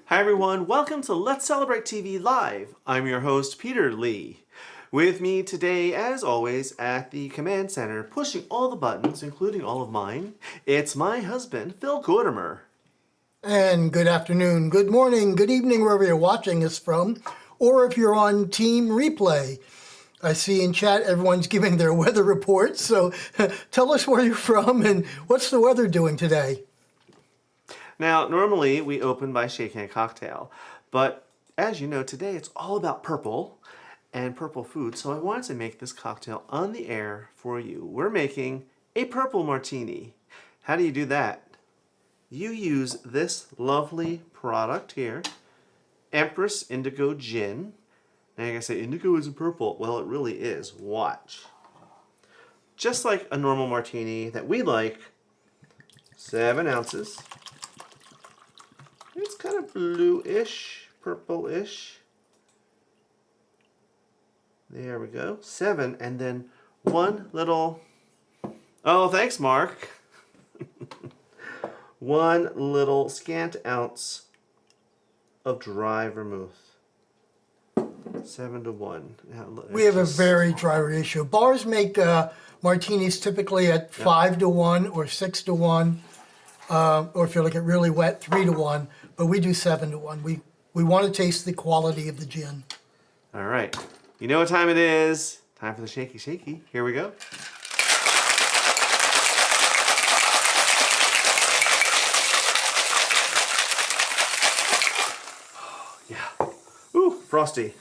Hi everyone, welcome to Let's Celebrate TV Live. I'm your host, Peter Lee. With me today, as always, at the command center, pushing all the buttons, including all of mine, it's my husband, Phil Gordimer. And good afternoon, good morning, good evening, wherever you're watching us from, or if you're on Team Replay. I see in chat everyone's giving their weather reports, so tell us where you're from and what's the weather doing today? Now, normally we open by shaking a cocktail, but as you know, today it's all about purple and purple food, so I wanted to make this cocktail on the air for you. We're making a purple martini. How do you do that? You use this lovely product here, Empress Indigo Gin. Now you're going to say, indigo isn't purple. Well, it really is. Watch. Just like a normal martini that we like, 7 ounces. It's kind of bluish, purple-ish. There we go. 7, and then 1 little... Oh, thanks, Mark. 1 little scant ounce of dry vermouth. 7 to 1. We have a very dry ratio. Bars make martinis typically at 5 to 1 or 6 to 1, or if you like it really wet, 3 to 1. But we do 7 to 1. We want to taste the quality of the gin. All right. You know what time it is. Time for the shaky shaky. Here we go. Yeah. Ooh, frosty.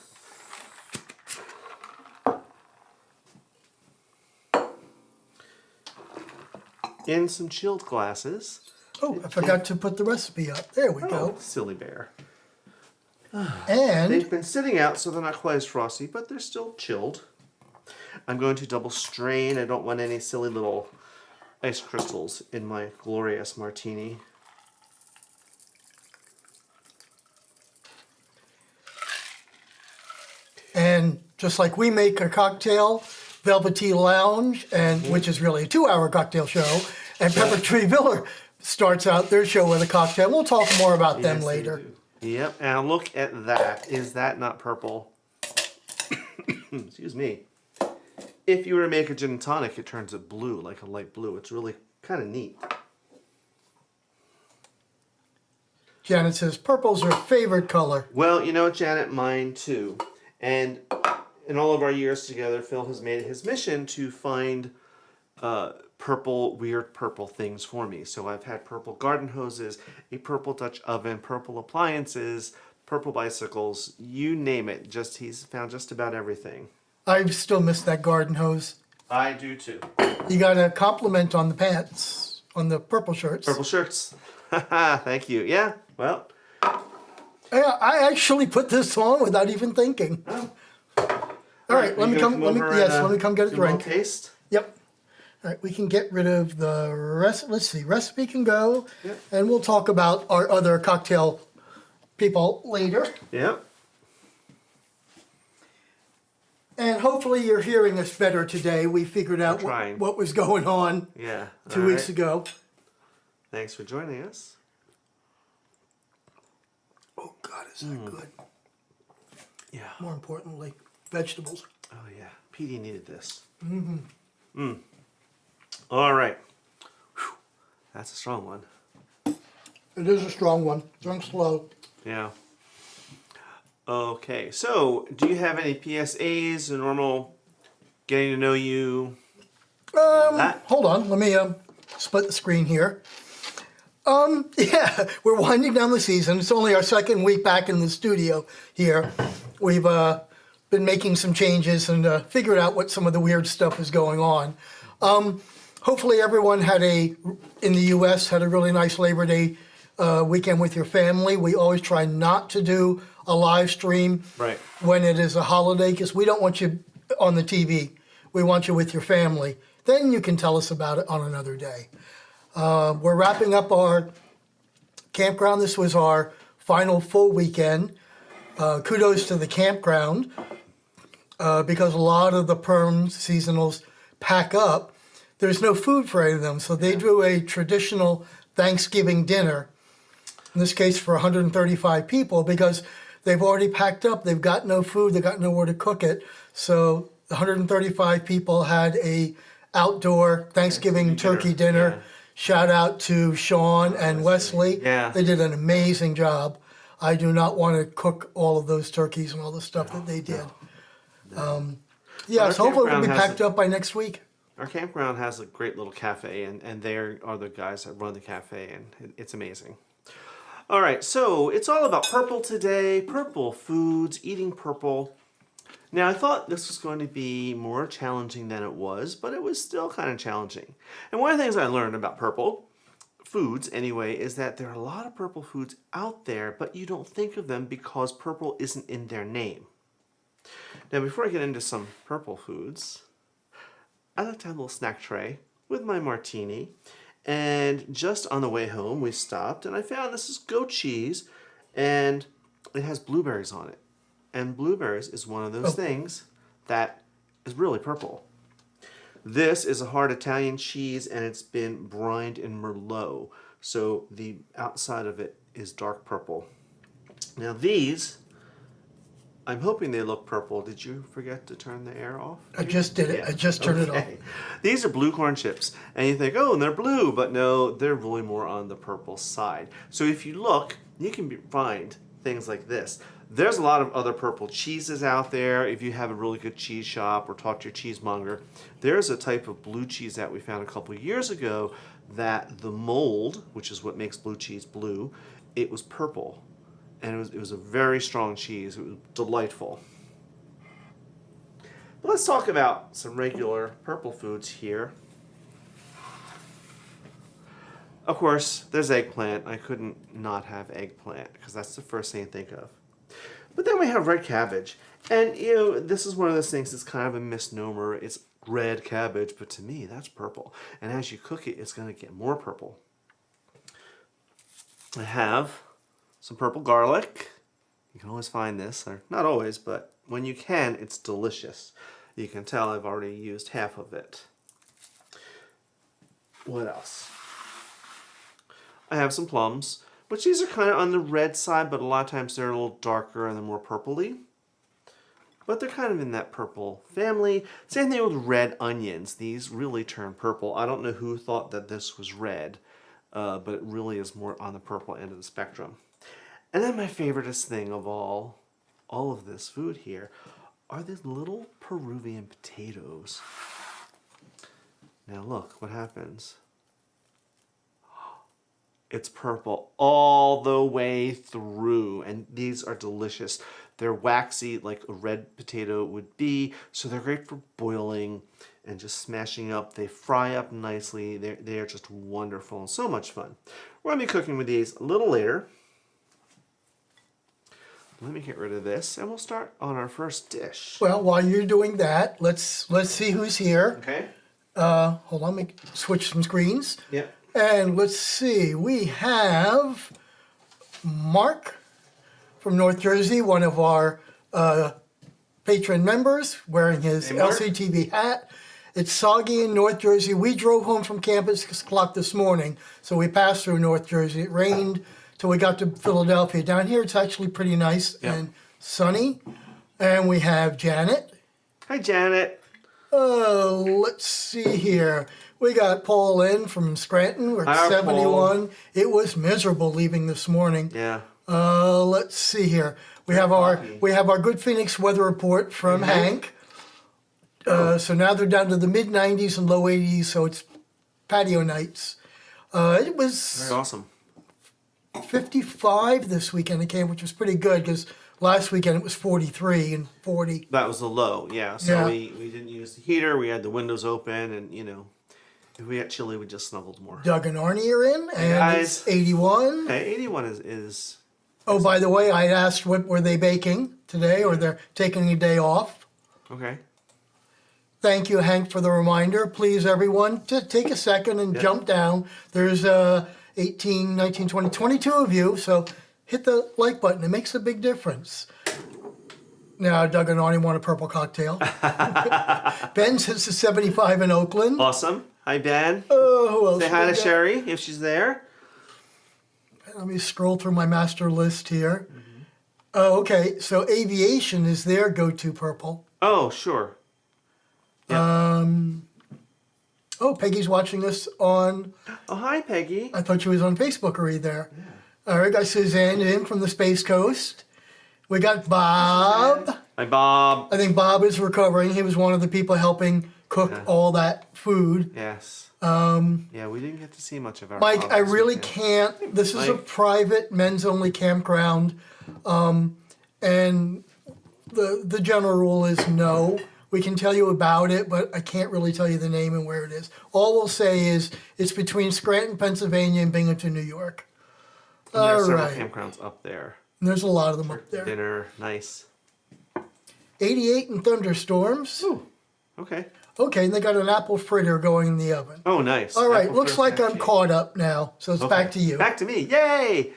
In some chilled glasses. Oh, I forgot to put the recipe up. There we go. Silly bear. And They've been sitting out, so they're not quite as frosty, but they're still chilled. I'm going to double strain. I don't want any silly little ice crystals in my glorious martini. And just like we make a cocktail, Velveteen Lounge, and which is really a 2-hour cocktail show, and Pepper Tree Villa starts out their show with a cocktail. We'll talk more about them later. Yep, now look at that. Is that not purple? Excuse me. If you were to make a gin and tonic, it turns it blue, like a light blue. It's really kind of neat. Janet says, purple's her favorite color. Well, you know, Janet, mine too. And in all of our years together, Phil has made it his mission to find weird purple things for me. So I've had purple garden hoses, a purple Dutch oven, purple appliances, purple bicycles, you name it. He's found just about everything. I still miss that garden hose. I do too. You got a compliment on the pants, on the purple shirts. Purple shirts. Thank you. Yeah, well. Yeah, I actually put this on without even thinking. Oh. All right, let me come get a drink. Taste. Yep. All right, we can get rid of the rest. Let's see, recipe can go, Yep. And we'll talk about our other cocktail people later. Yep. And hopefully you're hearing us better today. We figured out what was going on 2 weeks ago. Thanks for joining us. Oh God, is that good? Yeah. More importantly, vegetables. Oh yeah, Petey needed this. All right. Whew. That's a strong one. It is a strong one. Drink slow. Yeah. Okay, so do you have any PSAs, a normal getting to know you? Hold on, let me split the screen here. Yeah, we're winding down the season. It's only our second week back in the studio here. We've been making some changes and figured out what some of the weird stuff is going on. Hopefully everyone in the U.S. had a really nice Labor Day weekend with your family. We always try not to do a live stream when it is a holiday because we don't want you on the TV. We want you with your family. Then you can tell us about it on another day. We're wrapping up our campground. This was our final full weekend. Kudos to the campground because a lot of the perms, seasonals, pack up. There's no food for any of them, so they do a traditional Thanksgiving dinner in this case for 135 people, because they've already packed up. They've got no food. They've got nowhere to cook it. So 135 people had a outdoor Thanksgiving turkey dinner. Yeah. Shout out to Sean and Wesley. Yeah. They did an amazing job. I do not want to cook all of those turkeys and all the stuff that they did. Yeah, so hopefully we'll be packed up by next week. Our campground has a great little cafe, and they are the guys that run the cafe, and it's amazing. All right, so it's all about purple today, purple foods, eating purple. Now, I thought this was going to be more challenging than it was, but it was still kind of challenging. And one of the things I learned about purple foods, anyway, is that there are a lot of purple foods out there, but you don't think of them because purple isn't in their name. Now, before I get into some purple foods, I like to have a little snack tray with my martini. And just on the way home, we stopped, and I found this is goat cheese, and it has blueberries on it. And blueberries is one of those things that is really purple. This is a hard Italian cheese, and it's been brined in Merlot. So the outside of it is dark purple. Now these, I'm hoping they look purple. Did you forget to turn the air off? I just did it. I just turned it off. These are blue corn chips. And you think, oh, and they're blue. But no, they're really more on the purple side. So if you look, you can find things like this. There's a lot of other purple cheeses out there. If you have a really good cheese shop or talk to your cheesemonger, there's a type of blue cheese that we found a couple of years ago that the mold, which is what makes blue cheese blue, it was purple. And it was a very strong cheese. It was delightful. But let's talk about some regular purple foods here. Of course, there's eggplant. I couldn't not have eggplant because that's the first thing I think of. But then we have red cabbage. And, you know, this is one of those things that's kind of a misnomer. It's red cabbage, but to me, that's purple. And as you cook it, it's going to get more purple. I have some purple garlic. You can always find this, or not always, but when you can, it's delicious. You can tell I've already used half of it. What else? I have some plums, which these are kind of on the red side, but a lot of times they're a little darker and they're more purpley. But they're kind of in that purple family. Same thing with red onions. These really turn purple. I don't know who thought that this was red, but it really is more on the purple end of the spectrum. And then my favoriteest thing of all of this food here, are these little Peruvian potatoes. Now look what happens. It's purple all the way through, and these are delicious. They're waxy like a red potato would be, so they're great for boiling and just smashing up. They fry up nicely. They are just wonderful and so much fun. We're going to be cooking with these a little later. Let me get rid of this, and we'll start on our first dish. Well, while you're doing that, let's see who's here. Okay. Hold on, let me switch some screens. Yep. And let's see, we have Mark from North Jersey, one of our patron members, wearing his LCTV hat. It's soggy in North Jersey. We drove home from camp at 6 o'clock this morning, so we passed through North Jersey. It rained till we got to Philadelphia. Down here, it's actually pretty nice and sunny. And we have Janet. Hi, Janet. Let's see here. We got Paul in from Scranton. We're at 71. Paul. It was miserable leaving this morning. Yeah. Let's see here. We have our good Phoenix weather report from Hank. So now they're down to the mid 90s and low 80s. So it's patio nights. It was very awesome. 55 this weekend at camp, which was pretty good because last weekend it was 43 and 40. That was the low, yeah. So we didn't use the heater. We had the windows open, and you know, if we got chilly, we just snuggled more. Doug and Arnie are in, and it's 81. Okay, 81 is. Oh, by the way, I asked what were they baking today, or they're taking a day off. Okay. Thank you, Hank, for the reminder. Please, everyone, just take a second and jump down. There's 18, 19, 20, 22 of you, so hit the like button. It makes a big difference. Now, Doug and Arnie want a purple cocktail. Ben says it's 75 in Oakland. Awesome. Hi, Ben. Oh, who else? Say hi to Sherry if she's there. Let me scroll through my master list here. Oh, okay. So aviation is their go-to purple. Oh, sure. Oh, Peggy's watching us on. Oh, hi, Peggy. I thought she was on Facebook already there. Yeah. All right, got Suzanne in from the Space Coast. We got Bob. Hi, Bob. I think Bob is recovering. He was one of the people helping cook all that food. Yes. Yeah, we didn't get to see much of our Mike, Bob I this really weekend. can't. This is a Mike? private men's-only campground, and the general rule is no. We can tell you about it, but I can't really tell you the name and where it is. All we'll say is it's between Scranton, Pennsylvania, and Binghamton, New York. And there are All several right. campgrounds up there. And there's a lot of them up there. Dinner, nice. 88 and thunderstorms. Ooh, okay. Okay, and they got an apple fritter going in the oven. Oh, nice. All right, Apple looks fritter like I'm pancake. caught up now, so it's back to you. Back to me. Yay!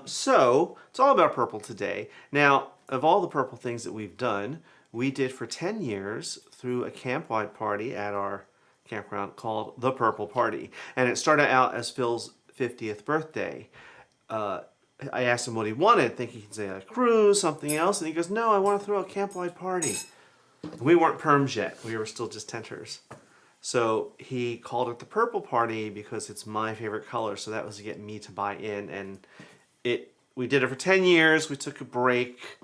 So, it's all about purple today. Now, of all the purple things that we've done, we did for 10 years through a camp-wide party at our campground called the Purple Party. And it started out as Phil's 50th birthday. I asked him what he wanted, thinking he'd say a cruise, something else, and he goes, no, I want to throw a camp-wide party. We weren't perms yet. We were still just tenters. So he called it the Purple Party because it's my favorite color, so that was to get me to buy in. And we did it for 10 years. We took a break.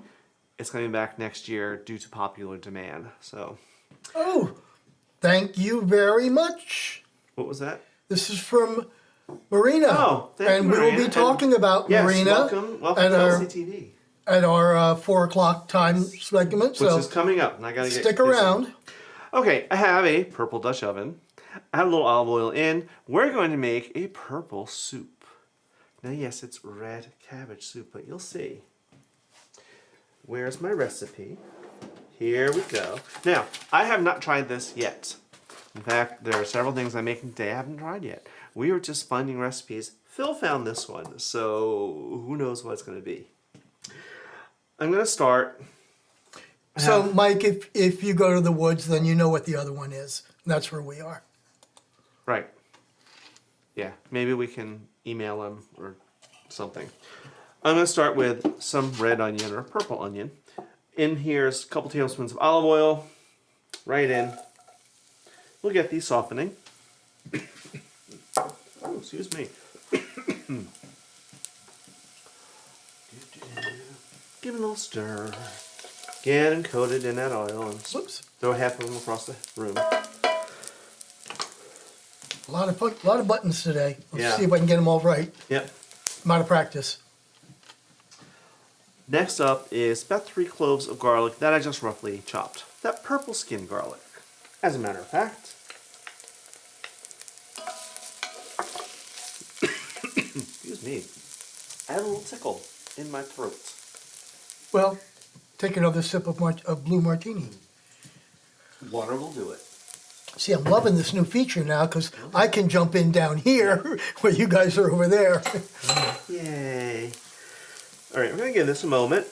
It's coming back next year due to popular demand. So, Oh, thank you very much. what was that? This is from Marina. Oh, thank you, and we will Mariena. be talking about Yes, Marina welcome at to our LCTV, at our 4 o'clock time segment. which So is coming up, and I gotta get stick busy. around. Okay, I have a purple Dutch oven. I have a little olive oil in. We're going to make a purple soup. Now, yes, it's red cabbage soup, but you'll see. Where's my recipe? Here we go. Now, I have not tried this yet. In fact, there are several things I'm making today I haven't tried yet. We were just finding recipes. Phil found this one, so who knows what it's going to be. I'm going to start. So, Mike, if you go to the woods, then you know what the other one is. And that's where we are. Right. Yeah, maybe we can email him or something. I'm going to start with some red onion or purple onion. In here's a couple tablespoons of olive oil. Right in. We'll get these softening. Oh, excuse me. Give it a little stir. Get them coated in that oil and Whoops. throw half of them across the room. A lot of buttons today. Let's Yeah. see if I can get them all right. Yep. I'm out of practice. Next up is about 3 cloves of garlic that I just roughly chopped. That purple skin garlic, as a matter of fact. Excuse me. I had a little tickle in my throat. Well, take another sip of blue martini. Water will do it. See, I'm loving this new feature now because I can jump in down here where you guys are over there. Yay. All right, we're going to give this a moment.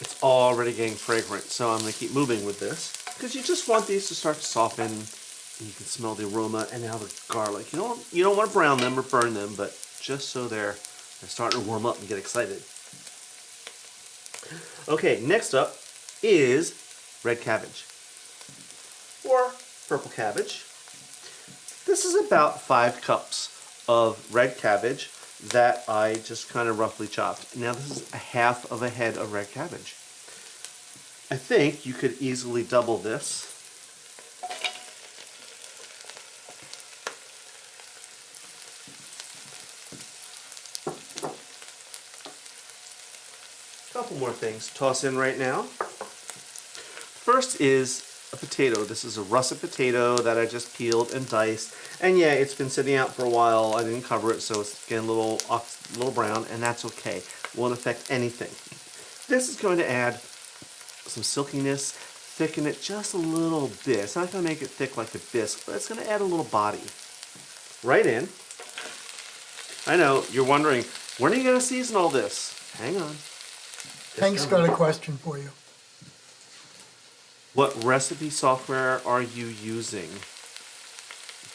It's already getting fragrant, so I'm going to keep moving with this because you just want these to start to soften. And you can smell the aroma and now the garlic. You don't want to brown them or burn them, but just so they're starting to warm up and get excited. Okay, next up is red cabbage or purple cabbage. This is about 5 cups of red cabbage that I just kind of roughly chopped. Now this is a half of a head of red cabbage. I think you could easily double this. Couple more things to toss in right now. First is a potato. This is a russet potato that I just peeled and diced. And yeah, it's been sitting out for a while. I didn't cover it, so it's getting a little brown, and that's okay. Won't affect anything. This is going to add some silkiness, thicken it just a little bit. It's not going to make it thick like a bisque, but it's going to add a little body. Right in. I know, you're wondering, when are you going to season all this? Hang on. Hank's got a question for you. What recipe software are you using?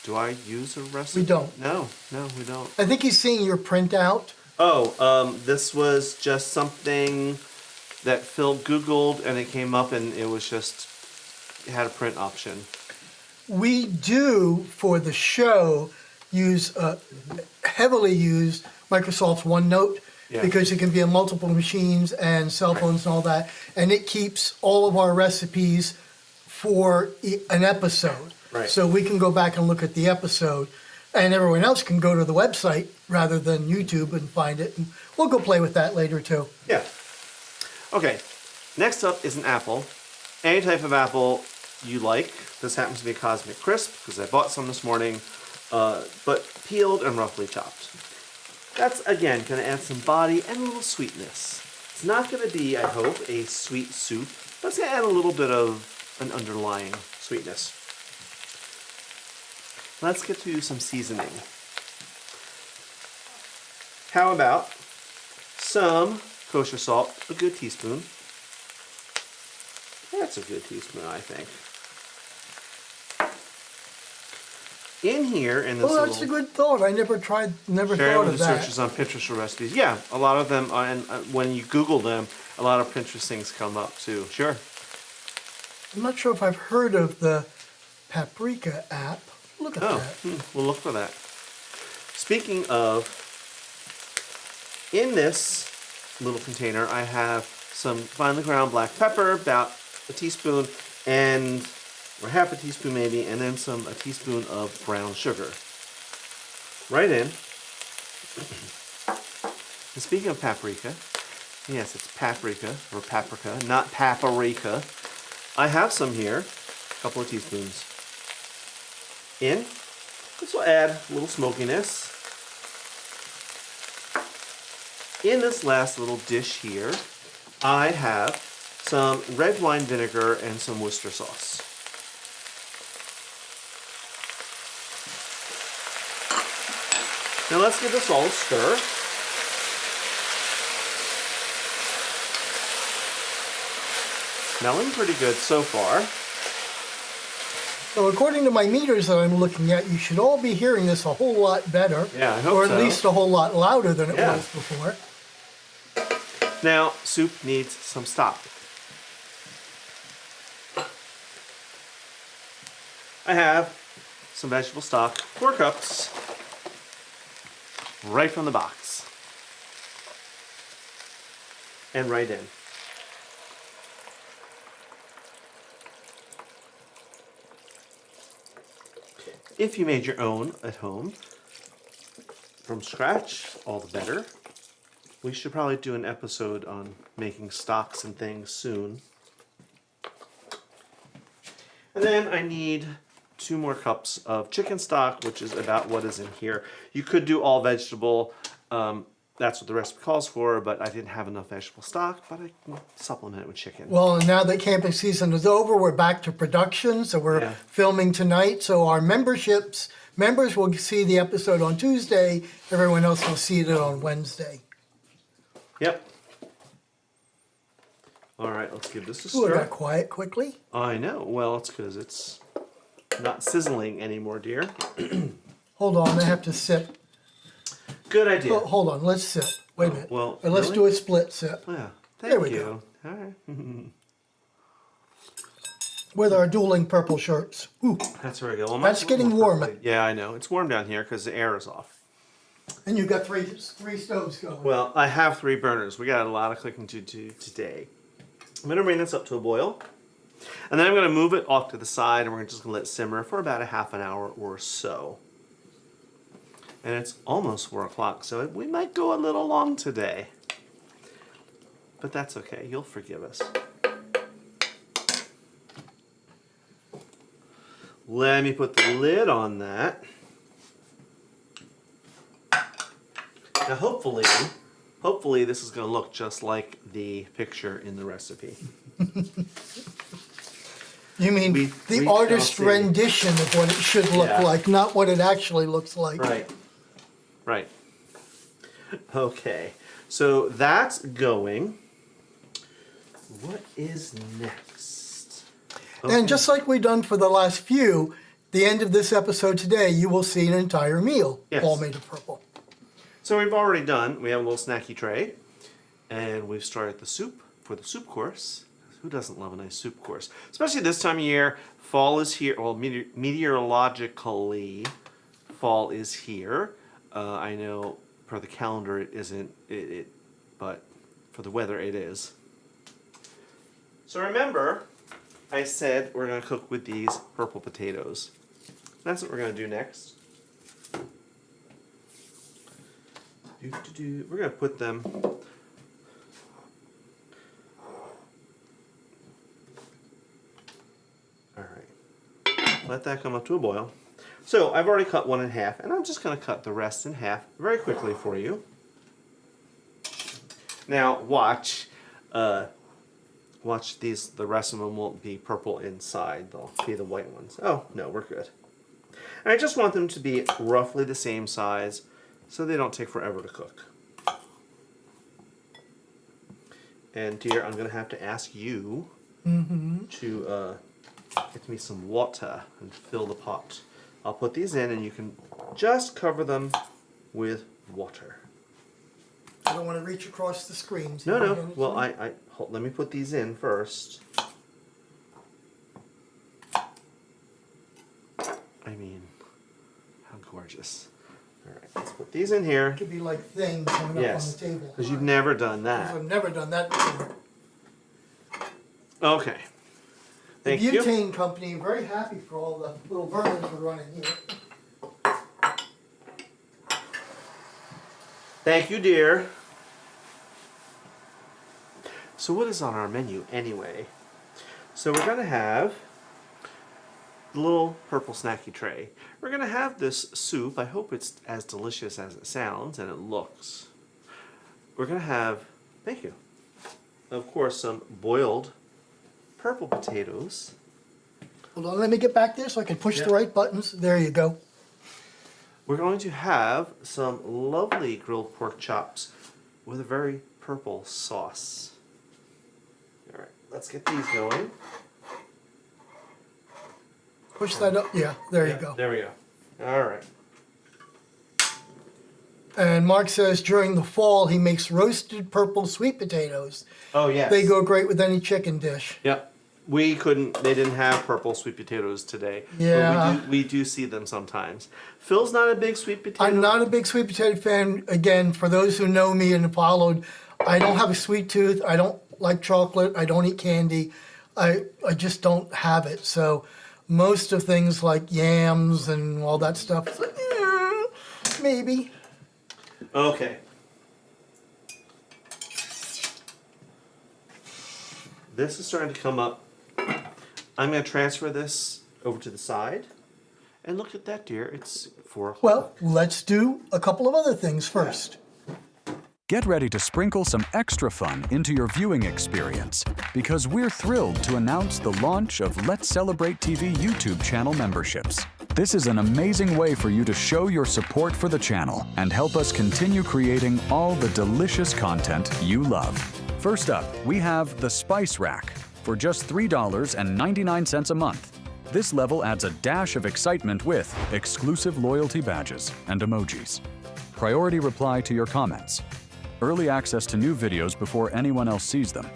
Do I use a recipe? We don't. No, we don't. I think he's seeing your printout. Oh, this was just something that Phil Googled and it came up and it was just, it had a print option. We do, for the show, use heavily use Microsoft's OneNote because it can be on multiple machines and cell phones and all that, and it keeps all of our recipes for an episode. Right. So we can go back and look at the episode, and everyone else can go to the website rather than YouTube and find it. And we'll go play with that later too. Yeah. Okay, next up is an apple. Any type of apple you like. This happens to be a Cosmic Crisp because I bought some this morning, but peeled and roughly chopped. That's, again, going to add some body and a little sweetness. It's not going to be, I hope, a sweet soup, but it's going to add a little bit of an underlying sweetness. Let's get to some seasoning. How about some kosher salt, a good teaspoon. That's a good teaspoon, I think. In here, in this Well, that's a good thought. I never thought of that. searches on Pinterest for recipes. Yeah, a lot of them, and when you Google them, a lot of Pinterest things come up too. Sure. I'm not sure if I've heard of the Paprika app. Look at that. We'll look for that. Speaking of, in this little container, I have some finely ground black pepper, about a teaspoon, or half a teaspoon maybe, and then a teaspoon of brown sugar. Right in. And speaking of paprika, yes, it's paprika, or paprika, not paprika. I have some here, a couple of teaspoons. In. This will add a little smokiness. In this last little dish here, I have some red wine vinegar and some Worcester sauce. Now let's give this all a stir. Smelling pretty good so far. So according to my meters that I'm looking at, you should all be hearing this a whole lot better. Yeah, I hope or at so. least a whole lot louder than it was before. Now, soup needs some stock. I have some vegetable stock, 4 cups, right from the box. And right in. If you made your own at home, from scratch, all the better. We should probably do an episode on making stocks and things soon. And then I need 2 more cups of chicken stock, which is about what is in here. You could do all vegetable. That's what the recipe calls for, but I didn't have enough vegetable stock, but I can supplement it with chicken. Well, now that camping season is over, we're back to production, so we're filming tonight. So our members will see the episode on Tuesday. Everyone else will see it on Wednesday. Yep. All right, let's give this a Ooh, stir. I got quiet quickly. I know. Well, it's because it's not sizzling anymore, dear. Hold on, I have to sip. Good idea. Oh, hold on, let's sip. Wait a minute. Well, Or let's really? do a split sip. Yeah. There we Thank you. go. All right. With our dueling purple shirts. Ooh, That's where I go. Well, That's mine's a little getting more warmer. purpley. Yeah, I know. It's warm down here because the air is off. and you've got three stoves going. Well, I have 3 burners. We got a lot of cooking to do today. I'm going to bring this up to a boil. And then I'm going to move it off to the side and we're just going to let it simmer for about a half an hour or so. And it's almost 4 o'clock, so we might go a little long today. But that's okay. You'll forgive us. Let me put the lid on that. Now hopefully this is going to look just like the picture in the recipe. You mean the artist's rendition of what it should look like, not what it actually looks like. Right. Right. Okay. So that's going. What is next? Okay. And just like we've done for the last few, the end of this episode today, you will see an entire meal all made of purple. So we have a little snacky tray, and we've started the soup for the soup course. Who doesn't love a nice soup course? Especially this time of year, fall is here. Well, meteorologically, fall is here. I know per the calendar it isn't, but for the weather it is. So remember, I said we're going to cook with these purple potatoes. That's what we're going to do next. We're going to put them let that come up to a boil. So I've already cut one in half, and I'm just going to cut the rest in half very quickly for you. Now watch these. The rest of them won't be purple inside. They'll be the white ones. Oh no, we're good. And I just want them to be roughly the same size, so they don't take forever to cook. And dear, I'm going to have to ask you to get me some water and fill the pot. I'll put these in, and you can just cover them with water. I don't want to reach across the screen. No. Well, let me put these in first. I mean, how gorgeous. All right, let's put these in here. It could be like things coming up on the table. Because you've never done that. I've never done that before. Okay. Thank you. The butane company, very happy for all the little burners we're running here. Thank you, dear. So what is on our menu anyway? So we're going to have the little purple snacky tray. We're going to have this soup. I hope it's as delicious as it sounds and it looks. We're going to have, thank you, of course, some boiled purple potatoes. Hold on, let me get back there so I can push the right buttons. There you go. We're going to have some lovely grilled pork chops with a very purple sauce. All right, let's get these going. Push that up. Yeah, there you go. There we go. All right. And Mark says during the fall he makes roasted purple sweet potatoes. Oh, yes. They go great with any chicken dish. Yep. They didn't have purple sweet potatoes today. Yeah. But we do see them sometimes. Phil's not a big sweet potato. I'm not a big sweet potato fan. Again, for those who know me and followed, I don't have a sweet tooth. I don't like chocolate. I don't eat candy. I just don't have it. So most of things like yams and all that stuff, it's like, maybe. Okay. This is starting to come up. I'm going to transfer this over to the side. And look at that, dear. It's 4 o'clock. Well, let's do a couple of other things first. Get ready to sprinkle some extra fun into your viewing experience because we're thrilled to announce the launch of Let's Celebrate TV YouTube channel memberships. This is an amazing way for you to show your support for the channel and help us continue creating all the delicious content you love. First up, we have the Spice Rack for just $3.99 a month. This level adds a dash of excitement with exclusive loyalty badges and emojis, priority reply to your comments, early access to new videos before anyone else sees them,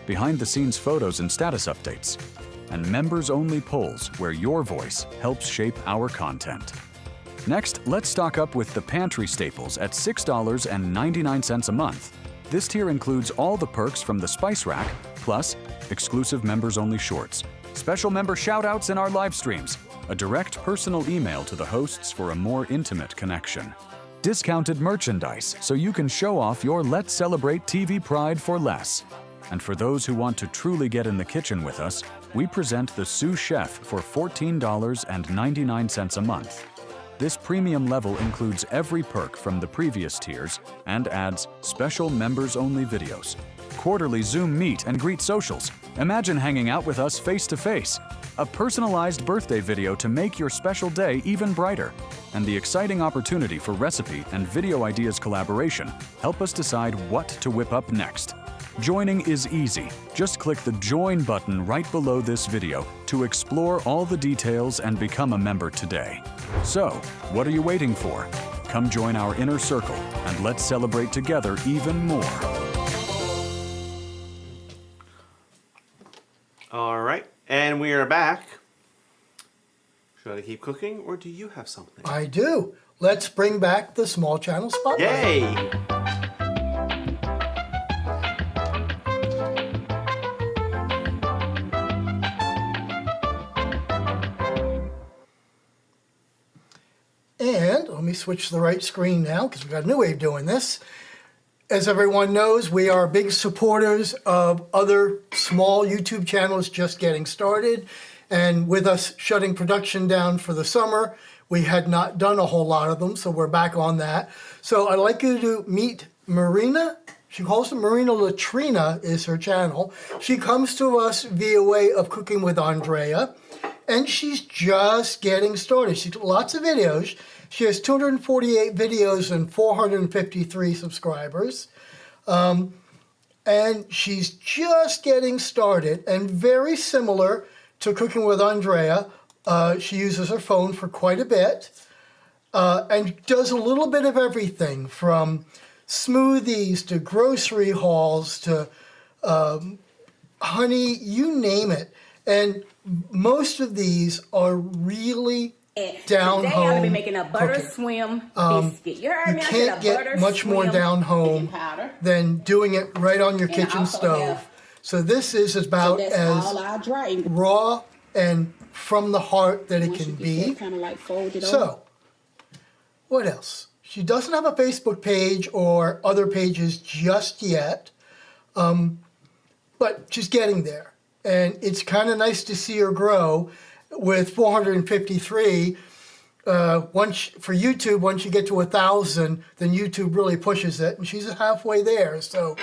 behind-the-scenes photos and status updates, and members-only polls where your voice helps shape our content. Next, let's stock up with the pantry staples at $6.99 a month. This tier includes all the perks from the Spice Rack, plus exclusive members-only shorts, special member shoutouts in our live streams, a direct personal email to the hosts for a more intimate connection, discounted merchandise so you can show off your Let's Celebrate TV pride for less. And for those who want to truly get in the kitchen with us, we present the Sous Chef for $14.99 a month. This premium level includes every perk from the previous tiers and adds special members-only videos, quarterly Zoom meet and greet socials. Imagine hanging out with us face-to-face, a personalized birthday video to make your special day even brighter, and the exciting opportunity for recipe and video ideas collaboration help us decide what to whip up next. Joining is easy. Just click the Join button right below this video to explore all the details and become a member today. So, what are you waiting for? Come join our inner circle and let's celebrate together even more. All right, and we are back. Should I keep cooking, or do you have something? I do. Let's bring back the small channel spotlight. Yay! And let me switch to the right screen now because we've got a new way of doing this. As everyone knows, we are big supporters of other small YouTube channels just getting started. And with us shutting production down for the summer, we had not done a whole lot of them, so we're back on that. So I'd like you to meet Marina. She calls it Marina. Latrina is her channel. She comes to us via way of Cooking with Andrea, and she's just getting started. She's got lots of videos. She has 248 videos and 453 subscribers. And she's just getting started, and very similar to Cooking with Andrea. She uses her phone for quite a bit and does a little bit of everything from smoothies to grocery hauls to honey, you name it. And most of these are really down Today home. I'm gonna be making a butter cooking. swim biscuit. You heard You me? I said can't a get butter much more swim down home baking powder. than doing it right on your And I kitchen also stove. have- So this is about That's as all our dry ingredients. raw and from the heart that it Once can you be. get that kind of like folded over. So, what else? She doesn't have a Facebook page or other pages just yet, but she's getting there. And it's kind of nice to see her grow with 453. For YouTube, once you get to 1,000, then YouTube really pushes it, and she's halfway there. So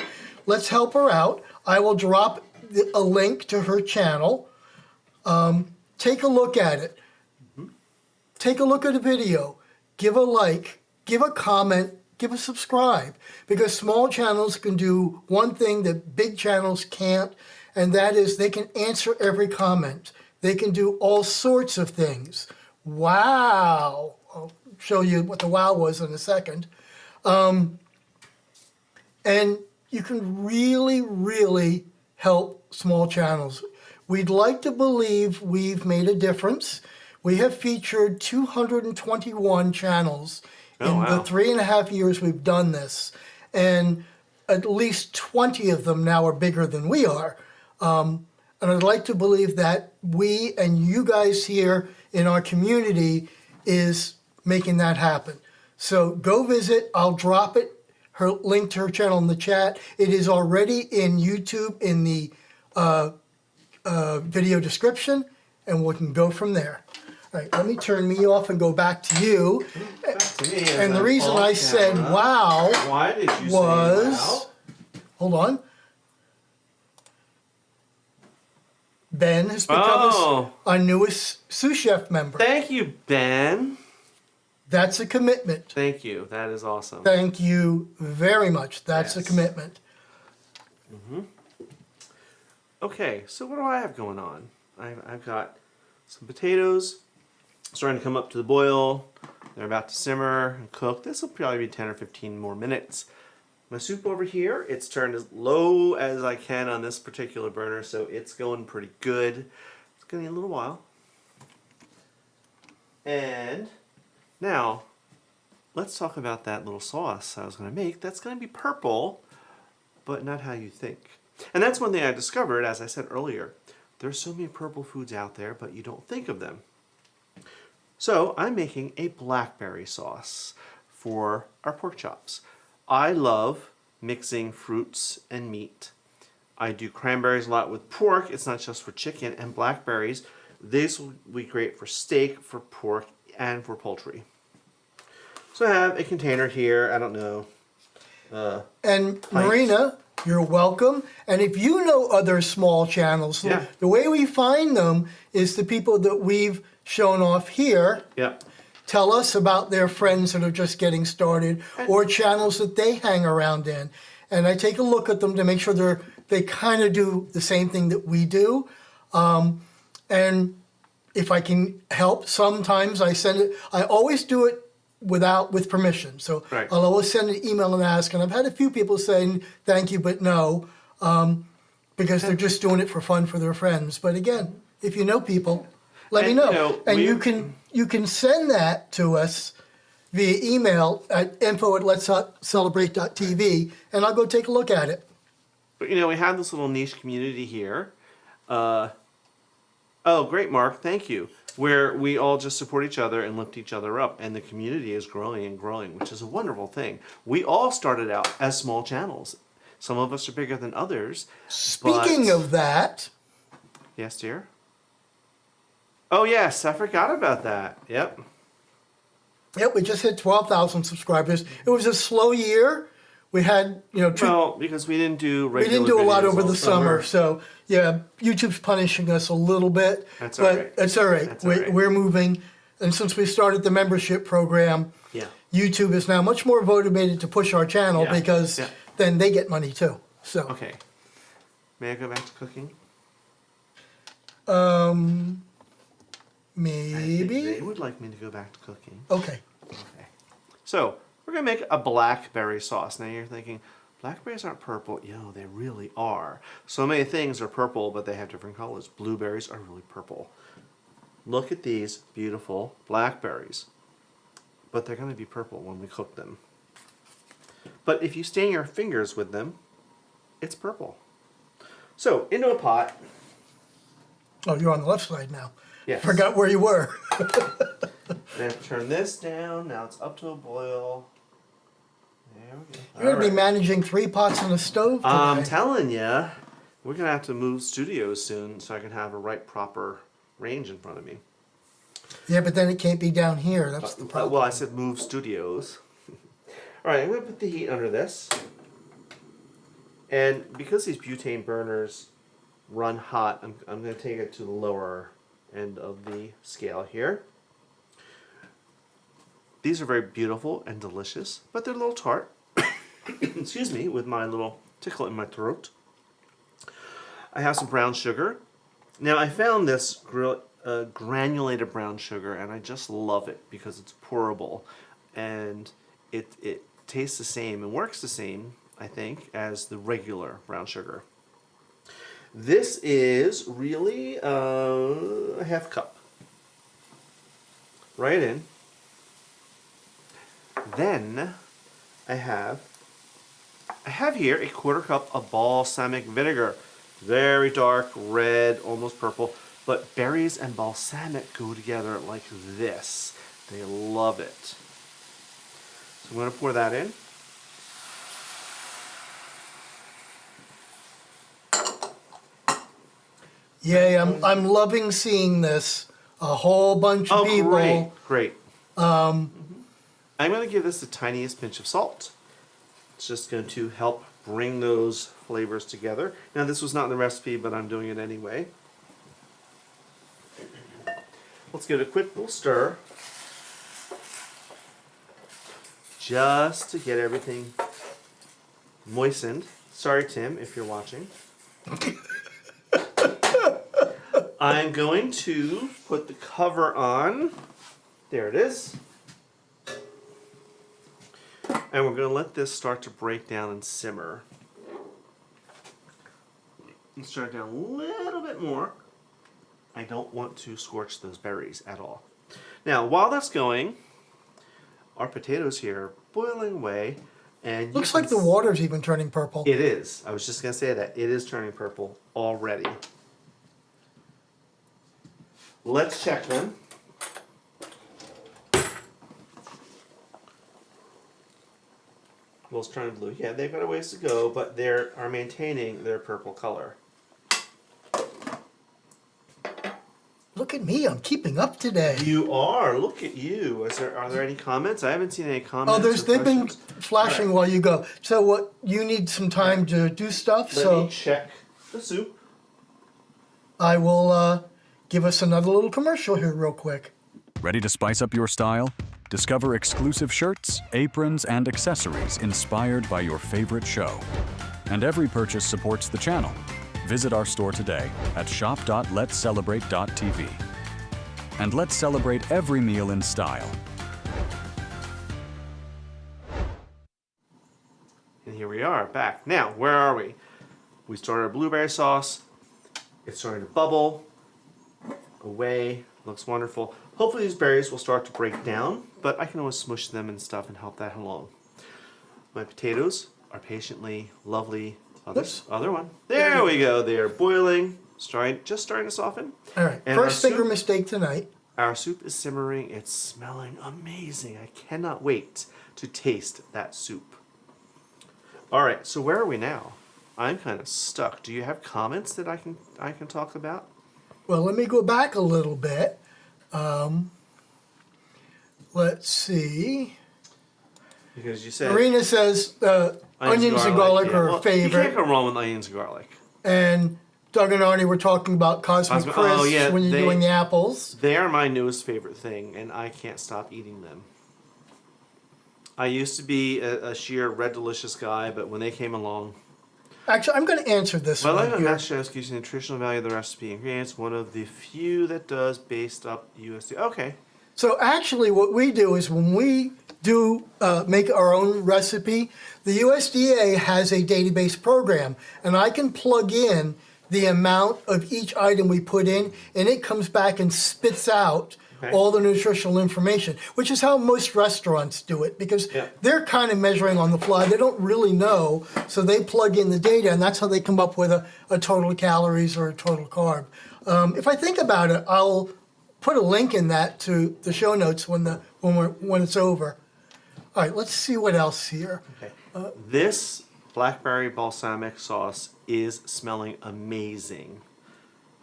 let's help her out. I will drop a link to her channel. Take a look at it. Take a look at the video. Give a like. Give a comment. Give a subscribe. Because small channels can do one thing that big channels can't, and that is they can answer every comment. They can do all sorts of things. Wow. I'll show you what the wow was in a second. And you can really, really help small channels. We'd like to believe we've made a difference. We have featured 221 channels in the 3.5 years we've done this. And at least 20 of them now are bigger than we are. And I'd like to believe that we and you guys here in our community is making that happen. So go visit. I'll drop it, her link to her channel in the chat. It is already in YouTube in the video description, and we can go from there. All right, let me turn me off and go back to you. Back to me as And the I'm reason off I said camera. wow Why did you was, say hold on. Ben has become Oh. our newest sous chef member. wow? Thank you, Ben. That's a commitment. Thank you. That is awesome. Thank you very much. That's a Yes. commitment. Okay, so what do I have going on? I've got some potatoes starting to come up to the boil. They're about to simmer and cook. This will probably be 10 or 15 more minutes. My soup over here, it's turned as low as I can on this particular burner, so it's going pretty good. It's going to need a little while. And now, let's talk about that little sauce I was going to make. That's going to be purple, but not how you think. And that's one thing I discovered, as I said earlier. There's so many purple foods out there, but you don't think of them. So I'm making a blackberry sauce for our pork chops. I love mixing fruits and meat. I do cranberries a lot with pork. It's not just for chicken, and blackberries. This will be great for steak, for pork, and for poultry. So I have a container here. I don't know. And Marina, you're welcome. And if you know other small channels, Yeah. the way we find them is the people that we've shown off here. Yep. Tell us about their friends that are just getting started or channels that they hang around in. and I take a look at them to make sure they kind of do the same thing that we do. And if I can help, sometimes I send it. I always do it with permission. So Right. I'll always send an email and ask. And I've had a few people saying thank you, but no, because they're just doing it for fun for their friends. But again, if you know people, let me And, know. you know, And we- you can send that to us via email at info@letscelebrate.tv, and I'll go take a look at it. But you know, we have this little niche community here. Oh, great, Mark. Thank you. Where we all just support each other and lift each other up, and the community is growing and growing, which is a wonderful thing. We all started out as small channels. Some of us are bigger than others. Speaking of that, yes, dear. Oh yes, I forgot about that. Yep. we just hit 12,000 subscribers. It was a slow year. We had, Well, because we didn't do we regular didn't do a lot videos over all the summer, so yeah, YouTube's punishing us a little bit. That's all but right. it's all right. That's all right. We're moving, and since we started the membership program, Yeah. YouTube is now much more motivated to push our channel Yeah. because Yeah. then they get money too. So Okay. May I go back to cooking? I think maybe they would like me to go back to cooking. okay. Okay. So, we're going to make a blackberry sauce. Now you're thinking, blackberries aren't purple. Yo, they really are. So many things are purple, but they have different colors. Blueberries are really purple. Look at these beautiful blackberries. But they're going to be purple when we cook them. But if you stain your fingers with them, it's purple. So, into a pot. Oh, you're on the left side now. Yes. Forgot where you were. Then turn this down. Now it's up to a boil. There we go. You're going to be Alright. managing 3 pots on a stove today. I'm telling you, we're going to have to move studios soon so I can have a right proper range in front of me. Yeah, but then it can't be down here. That's the problem. Well, I said move studios. All right, I'm going to put the heat under this. And because these butane burners run hot, I'm going to take it to the lower end of the scale here. These are very beautiful and delicious, but they're a little tart. Excuse me, with my little tickle in my throat. I have some brown sugar. Now, I found this granulated brown sugar, and I just love it because it's pourable. And it tastes the same and works the same, I think, as the regular brown sugar. This is really a half cup. Right in. Then I have here a 1/4 cup of balsamic vinegar. Very dark, red, almost purple. But berries and balsamic go together like this. They love it. So I'm going to pour that in. Yay, I'm loving seeing this. A whole bunch of people. Great. I'm going to give this the tiniest pinch of salt. It's just going to help bring those flavors together. Now, this was not in the recipe, but I'm doing it anyway. Let's give it a quick little stir. Just to get everything moistened. Sorry, Tim, if you're watching. I'm going to put the cover on. There it is. And we're going to let this start to break down and simmer. Let's start down a little bit more. I don't want to scorch those berries at all. Now, while that's going, our potatoes here are boiling away. And Looks like the water's even turning purple. It is. I was just going to say that. It is turning purple already. Let's check them. Well, it's turning blue. Yeah, they've got a ways to go, but they are maintaining their purple color. Look at me, I'm keeping up today. You are. Look at you. Are there any comments? I haven't seen any comments. Oh, or they've been questions. flashing while you go. So what? You need some time to do stuff. Let so me check the soup. I will give us another little commercial here real quick. Ready to spice up your style? Discover exclusive shirts, aprons, and accessories inspired by your favorite show. And every purchase supports the channel. Visit our store today at shop.letscelebrate.tv. And let's celebrate every meal in style. And here we are, back. Now, where are we? We started our blueberry sauce. It's starting to bubble away. Looks wonderful. Hopefully these berries will start to break down, but I can always smush them and stuff and help that along. My potatoes are patiently lovely. Other one. There we go. They are boiling. Just starting to soften. All right. And First finger mistake tonight. Our soup is simmering. It's smelling amazing. I cannot wait to taste that soup. All right. So where are we now? I'm kind of stuck. Do you have comments that I can talk about? Well, let me go back a little bit. Let's see. Because you said Marina says onions and garlic are her favorite. You can't go wrong with onions and garlic. And Doug and Arnie were talking about Cosmic Crisps when you're doing the apples. They are my newest favorite thing, and I can't stop eating them. I used to be a sheer Red Delicious guy, but when they came along... Actually, I'm going to answer this one Well, I here. shows gives you the nutritional value of the recipe ingredients, one of the few that does based up USD. Okay. So actually what we do is when we do make our own recipe, the USDA has a database program, and I can plug in the amount of each item we put in, and it comes back and spits out all the nutritional information, which is how most restaurants do it, because they're kind of measuring on the fly. They don't really know, so they plug in the data, and that's how they come up with a total calories or a total carb. If I think about it, I'll put a link in that to the show notes when it's over. All right, let's see what else here. Okay. This blackberry balsamic sauce is smelling amazing.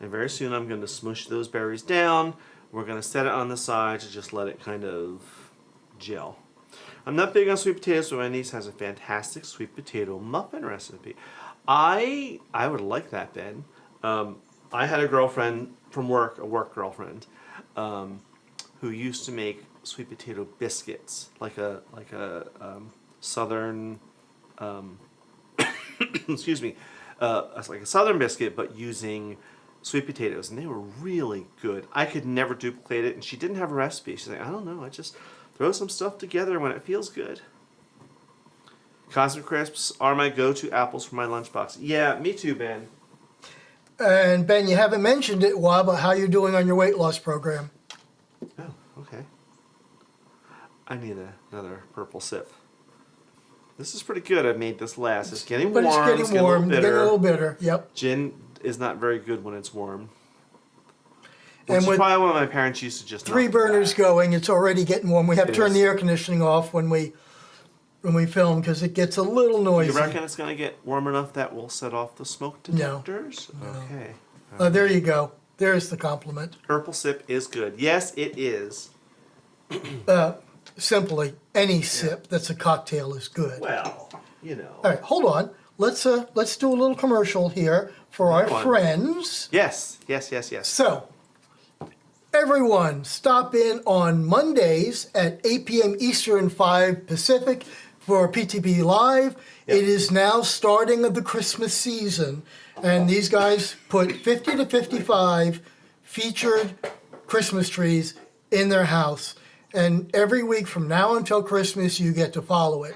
And very soon I'm going to smush those berries down. We're going to set it on the side to just let it kind of gel. I'm not big on sweet potatoes, but my niece has a fantastic sweet potato muffin recipe. I would like that, Ben. I had a girlfriend from work, a work girlfriend, who used to make sweet potato biscuits, like a southern, excuse me, like a southern biscuit, but using sweet potatoes, and they were really good. I could never duplicate it, and she didn't have a recipe. She's like, I don't know, I just throw some stuff together when it feels good. Cosmic Crisps are my go-to apples for my lunchbox. Yeah, me too, Ben. And Ben, you haven't mentioned it, Wah, but how you're doing on your weight loss program. Oh, okay. I need another purple sip. This is pretty good. I made this last. It's getting warm. But it's getting warm. Getting a little bitter. Yep. Gin is not very good when it's warm. And Which is with probably what my parents used to just 3 burners going, it's already getting warm. We have to turn the air conditioning off when we film because it gets a little noisy. You reckon it's going to get warm enough that will set off the smoke detectors? No. Okay. There you go. There's the compliment. Purple sip is good. Yes, it is. Simply, any sip that's a cocktail is good. Well, you know. All right, hold on. Let's do a little commercial here for our friends. Yes. So, everyone, stop in on Mondays at 8 p.m. Eastern, 5 Pacific for PTP Live. Yep. It is now starting of the Christmas season, and these guys put 50 to 55 featured Christmas trees in their house. And every week from now until Christmas, you get to follow it.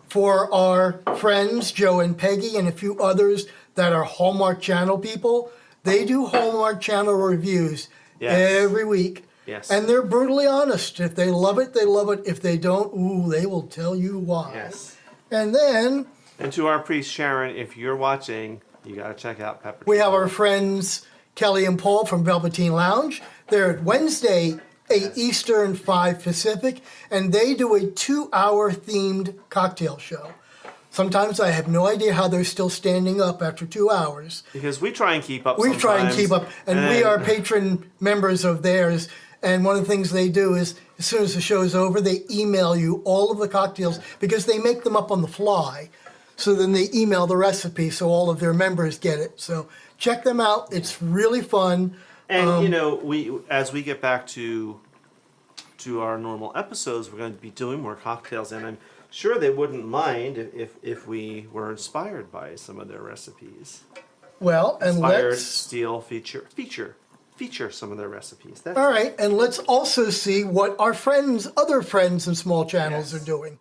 For our friends, Joe and Peggy, and a few others that are Hallmark Channel people, they do Hallmark Channel reviews every week. Yes. And they're brutally honest. If they love it, they love it. If they don't, they will tell you why. Yes. And then... And to our priest, Sharon, if you're watching, you got to check out Pepper. We have our friends, Kelly and Paul from Velveteen Lounge. They're Wednesday, 8 Eastern, 5 Pacific, and they do a 2-hour themed cocktail show. Sometimes I have no idea how they're still standing up after 2 hours. Because we try and keep up We try and keep up, and we are patron members of theirs, and one of the things they do is, as soon as the show's over, they email you all of the cocktails, because they make them up on the fly. So then they email the recipe so all of their members get it. So check them out. It's really fun. And you know, as we get back to to our normal episodes, we're going to be doing more cocktails, and I'm sure they wouldn't mind if we were inspired by some of their recipes. Well, and Inspired, let's... steal, feature some of their recipes. That's All right, and let's also see what our friends, other friends and small channels Yes. are doing.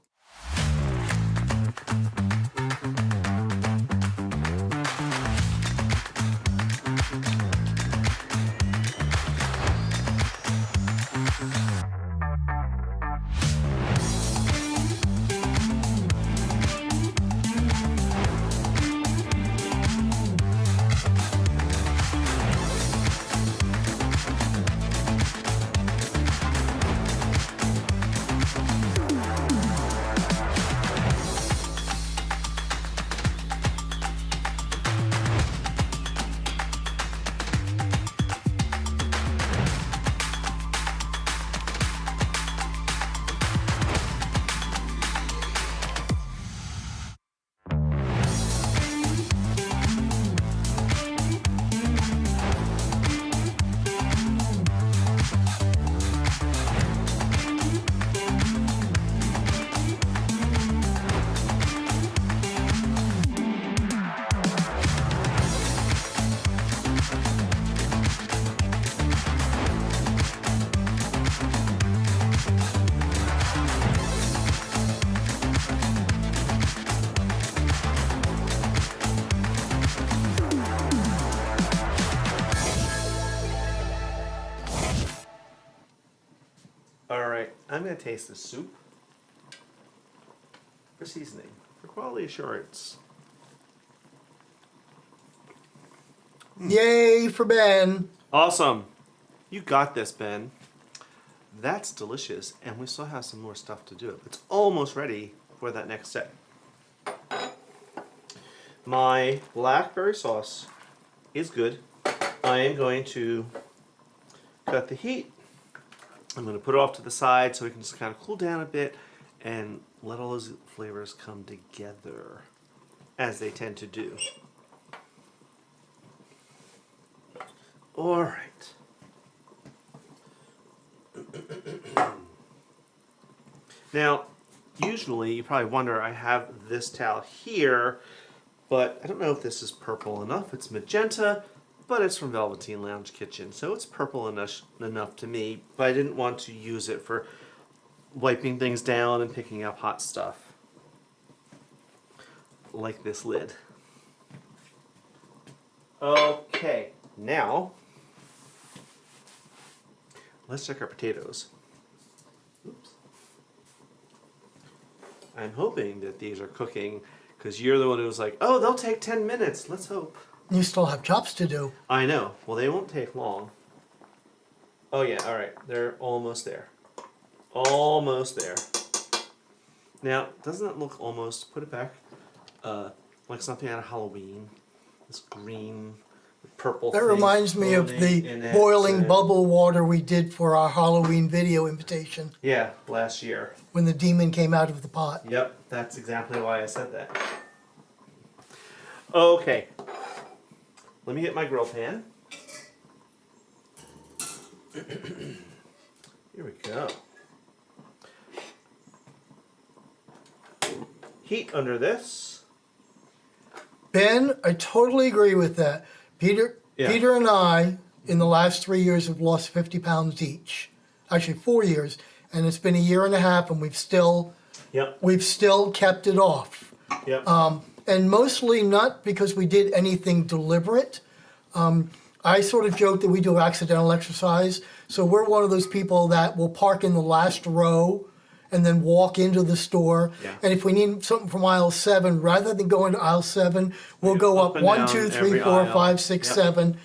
All right, I'm going to taste the soup for seasoning, for quality assurance. Yay for Ben. Awesome. You got this, Ben. That's delicious, and we still have some more stuff to do. It's almost ready for that next step. My blackberry sauce is good. I am going to cut the heat. I'm going to put it off to the side so we can just kind of cool down a bit and let all those flavors come together, as they tend to do. All right. Now, usually you probably wonder, I have this towel here, but I don't know if this is purple enough. It's magenta, but it's from Velveteen Lounge Kitchen, so it's purple enough to me, but I didn't want to use it for wiping things down and picking up hot stuff, like this lid. Okay, now let's check our potatoes. Oops. I'm hoping that these are cooking, because you're the one who was like, oh, they'll take 10 minutes. Let's hope. You still have chops to do. I know. Well, they won't take long. Oh, yeah. All right. They're almost there. Almost there. Now, doesn't that look almost, put it back, like something out of Halloween? This green, purple That thing reminds me of floating the in it. boiling bubble water we did for our Halloween video invitation Yeah, last year. when the demon came out of the pot. Yep, that's exactly why I said that. Okay. Let me get my grill pan. Here we go. Heat under this. Ben, I totally agree with that. Peter and I, in the last 3 years, have lost 50 pounds each. Actually, 4 years, and it's been a year and a half, and we've still kept it off. Yep. And mostly not because we did anything deliberate. I sort of joke that we do accidental exercise. So we're one of those people that will park in the last row and then walk into the store. Yeah. And if we need something from aisle 7, rather than going to aisle 7, we'll go up and 1, down 2, 3, every 4, aisle. 5, 6, Yep. 7.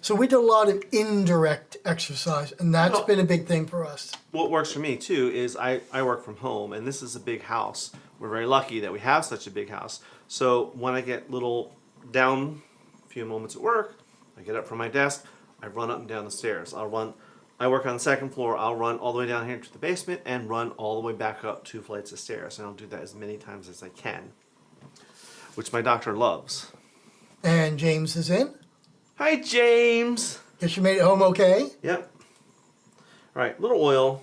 So we did a lot of indirect exercise, and that's Well- been a big thing for us. What works for me too is I work from home, and this is a big house. We're very lucky that we have such a big house. So when I get little down a few moments at work, I get up from my desk, I run up and down the stairs. I work on the second floor, I'll run all the way down here to the basement and run all the way back up 2 flights of stairs. And I'll do that as many times as I can, which my doctor loves. And James is in. Hi, James. Guess you made it home okay? Yep. All right, little oil.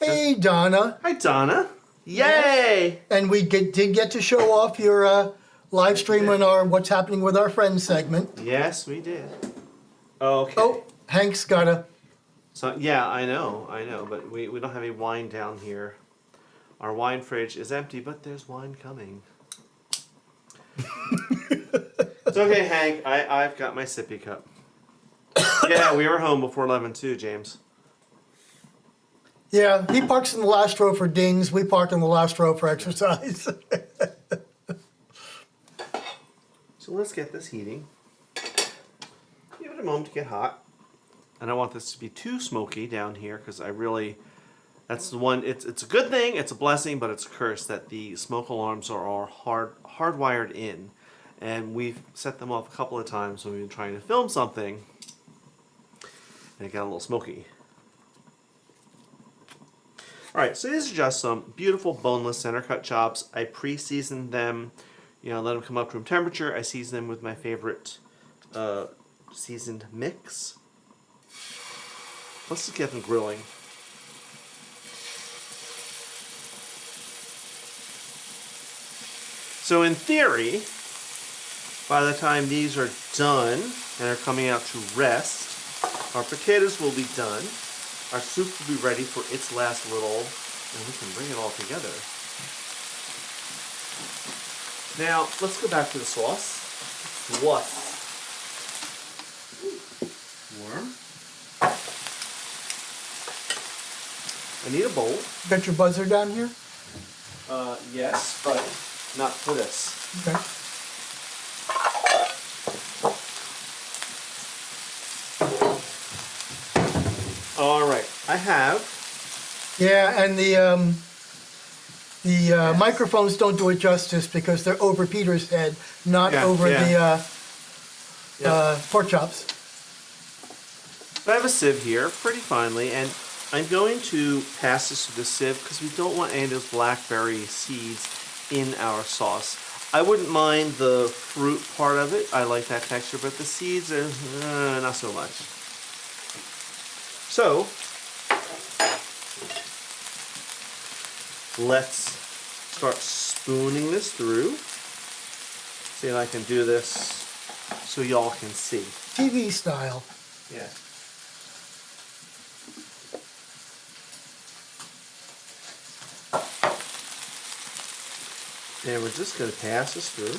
Hey, Donna. Hi, Donna. Yay! And we did get to show off your live stream on our What's Happening with Our Friends segment. Yes, we did. Okay. Oh, Hank's got a... So, yeah, I know, but we don't have any wine down here. Our wine fridge is empty, but there's wine coming. It's okay, Hank. I've got my sippy cup. Yeah, we were home before 11 too, James. Yeah, he parks in the last row for dings. We park in the last row for exercise. So let's get this heating. Give it a moment to get hot. I don't want this to be too smoky down here because that's the one, it's a good thing, it's a blessing, but it's a curse that the smoke alarms are all hardwired in. And we've set them off a couple of times when we've been trying to film something and it got a little smoky. Alright, so these are just some beautiful boneless center cut chops. I pre-seasoned them, let them come up to room temperature. I season them with my favorite seasoned mix. Let's just get them grilling. So in theory, by the time these are done and are coming out to rest, our potatoes will be done. Our soup will be ready for its last little, and we can bring it all together. Now, let's go back to the sauce. What? Warm. I need a bowl. Got your buzzer down here? Yes, but not for this. Okay. All right, I have. Yeah, and the microphones don't do it justice because they're over Peter's head, not over the pork chops. I have a sieve here, pretty finely, and I'm going to pass this through the sieve because we don't want any of those blackberry seeds in our sauce. I wouldn't mind the fruit part of it. I like that texture, but the seeds are not so much. So, let's start spooning this through. See if I can do this so y'all can see. TV style. Yeah. And we're just going to pass this through.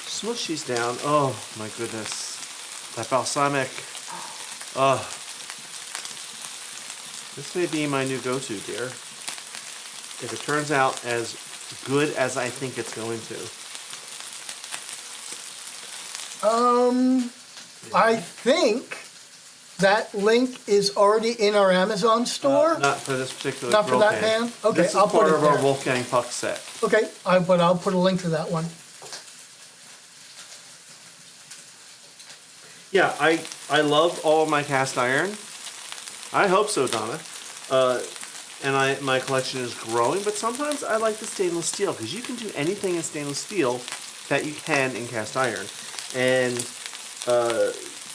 Smush these down. Oh my goodness. That balsamic. Oh. This may be my new go-to, dear. If it turns out as good as I think it's going to. I think that link is already in our Amazon store. Not for this particular Not for grill that pan. pan? Okay, this is I'll put part it of our there. Wolfgang Puck set. Okay, but I'll put a link to that one. Yeah, I love all of my cast iron. I hope so, Donna. And my collection is growing, but sometimes I like the stainless steel because you can do anything in stainless steel that you can in cast iron. And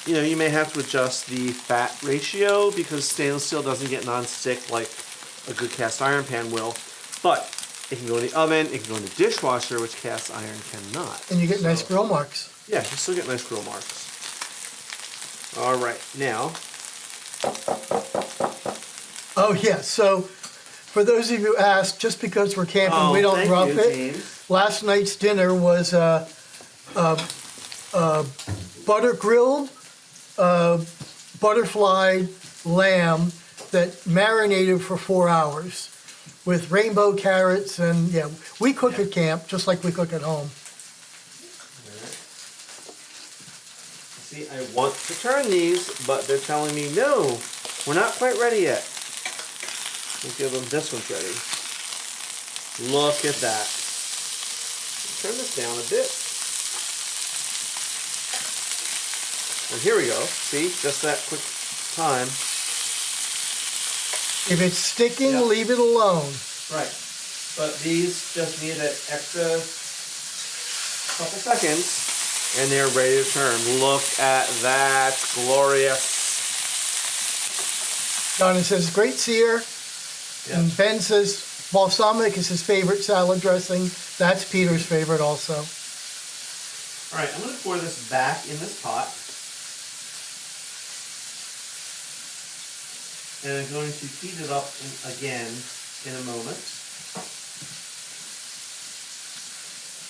you may have to adjust the fat ratio because stainless steel doesn't get non-stick like a good cast iron pan will. But it can go in the oven, it can go in the dishwasher, which cast iron cannot. And you get nice grill marks. Yeah, you still get nice grill marks. All right, now. Oh yeah, so for those of you who asked, just because we're camping, we don't rough it. James. Last night's dinner was butter grilled butterfly lamb that marinated for 4 hours with rainbow carrots, and yeah, we cook at camp just like we cook at home. See, I want to turn these, but they're telling me, no, we're not quite ready yet. We'll give them this one's ready. Look at that. Turn this down a bit. And here we go. See, just that quick time. If it's sticking, Yeah. leave it alone. Right. But these just need an extra couple seconds. And they're ready to turn. Look at that. Glorious. Donna says, great sear. Yeah. And Ben says balsamic is his favorite salad dressing. That's Peter's favorite also. All right, I'm going to pour this back in this pot. And I'm going to heat it up again in a moment.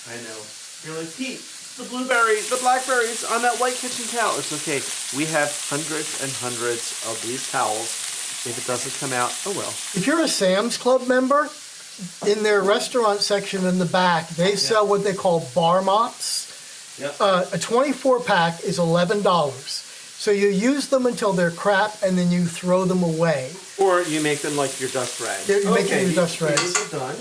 I know. You're like, Pete, the blueberries, the blackberries on that white kitchen towel. It's okay. We have hundreds and hundreds of these towels. If it doesn't come out, oh well. If you're a Sam's Club member, in their restaurant section in the back, they sell what they call bar mops. Yep. A 24 pack is $11. So you use them until they're crap and then you throw them away. Or you make them like your dust rag. You make them your dust rags. These are done.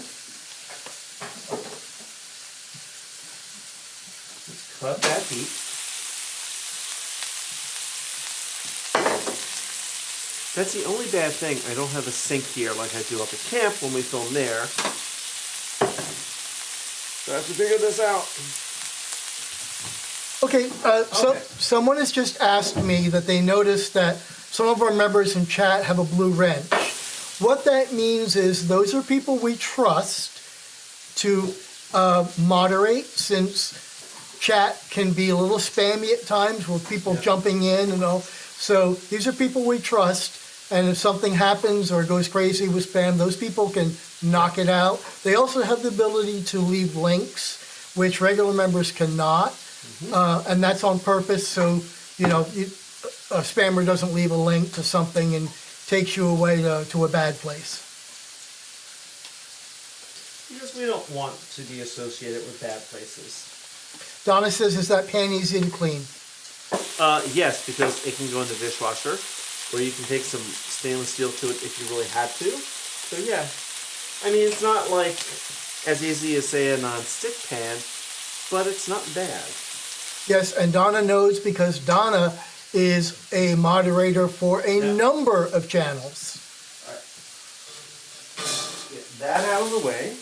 Let's cut that heat. That's the only bad thing. I don't have a sink here like I do up at camp when we film there. So I have to figure this out. Okay, so someone has just asked me that they noticed that some of our members in chat have a blue wrench. What that means is those are people we trust to moderate, since chat can be a little spammy at times with people jumping in and all. So these are people we trust, and if something happens or goes crazy with spam, those people can knock it out. They also have the ability to leave links, which regular members cannot. And that's on purpose, so a spammer doesn't leave a link to something and takes you away to a bad place. Because we don't want to be associated with bad places. Donna says, is that pan easy to clean? Yes, because it can go in the dishwasher, or you can take some stainless steel to it if you really had to. So yeah, I mean, it's not like as easy as, say, a non-stick pan, but it's not bad. Yes, and Donna knows because Donna is a moderator for a number of channels. All right. Get that out of the way.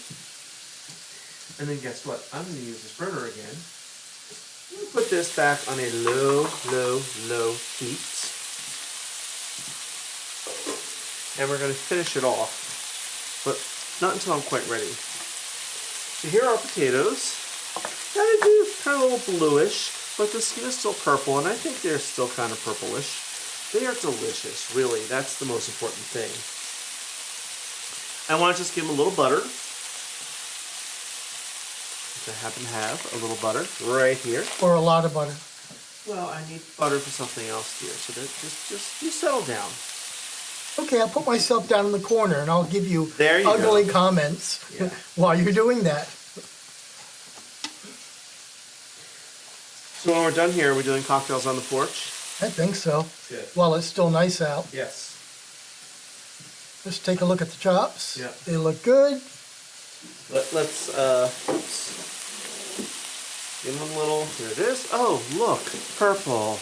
And then guess what? I'm going to use this burner again. I'm going to put this back on a low, low, low heat. And we're going to finish it off. But not until I'm quite ready. So here are potatoes. Now they do kind of a little bluish, but the skin is still purple, and I think they're still kind of purplish. They are delicious, really. That's the most important thing. I want to just give them a little butter. Which I happen to have a little butter right here. Or a lot of butter. Well, I need butter for something else here, so that just you settle down. Okay, I'll put myself down in the corner and I'll give you, There you ugly go. comments Yeah. while you're doing that. So when we're done here, we're doing cocktails on the porch? I think so. Good. While it's still nice out. Yes. Just take a look at the chops. Yeah. They look good. Let's oops. Give them a little, here it is. Oh, look, purple.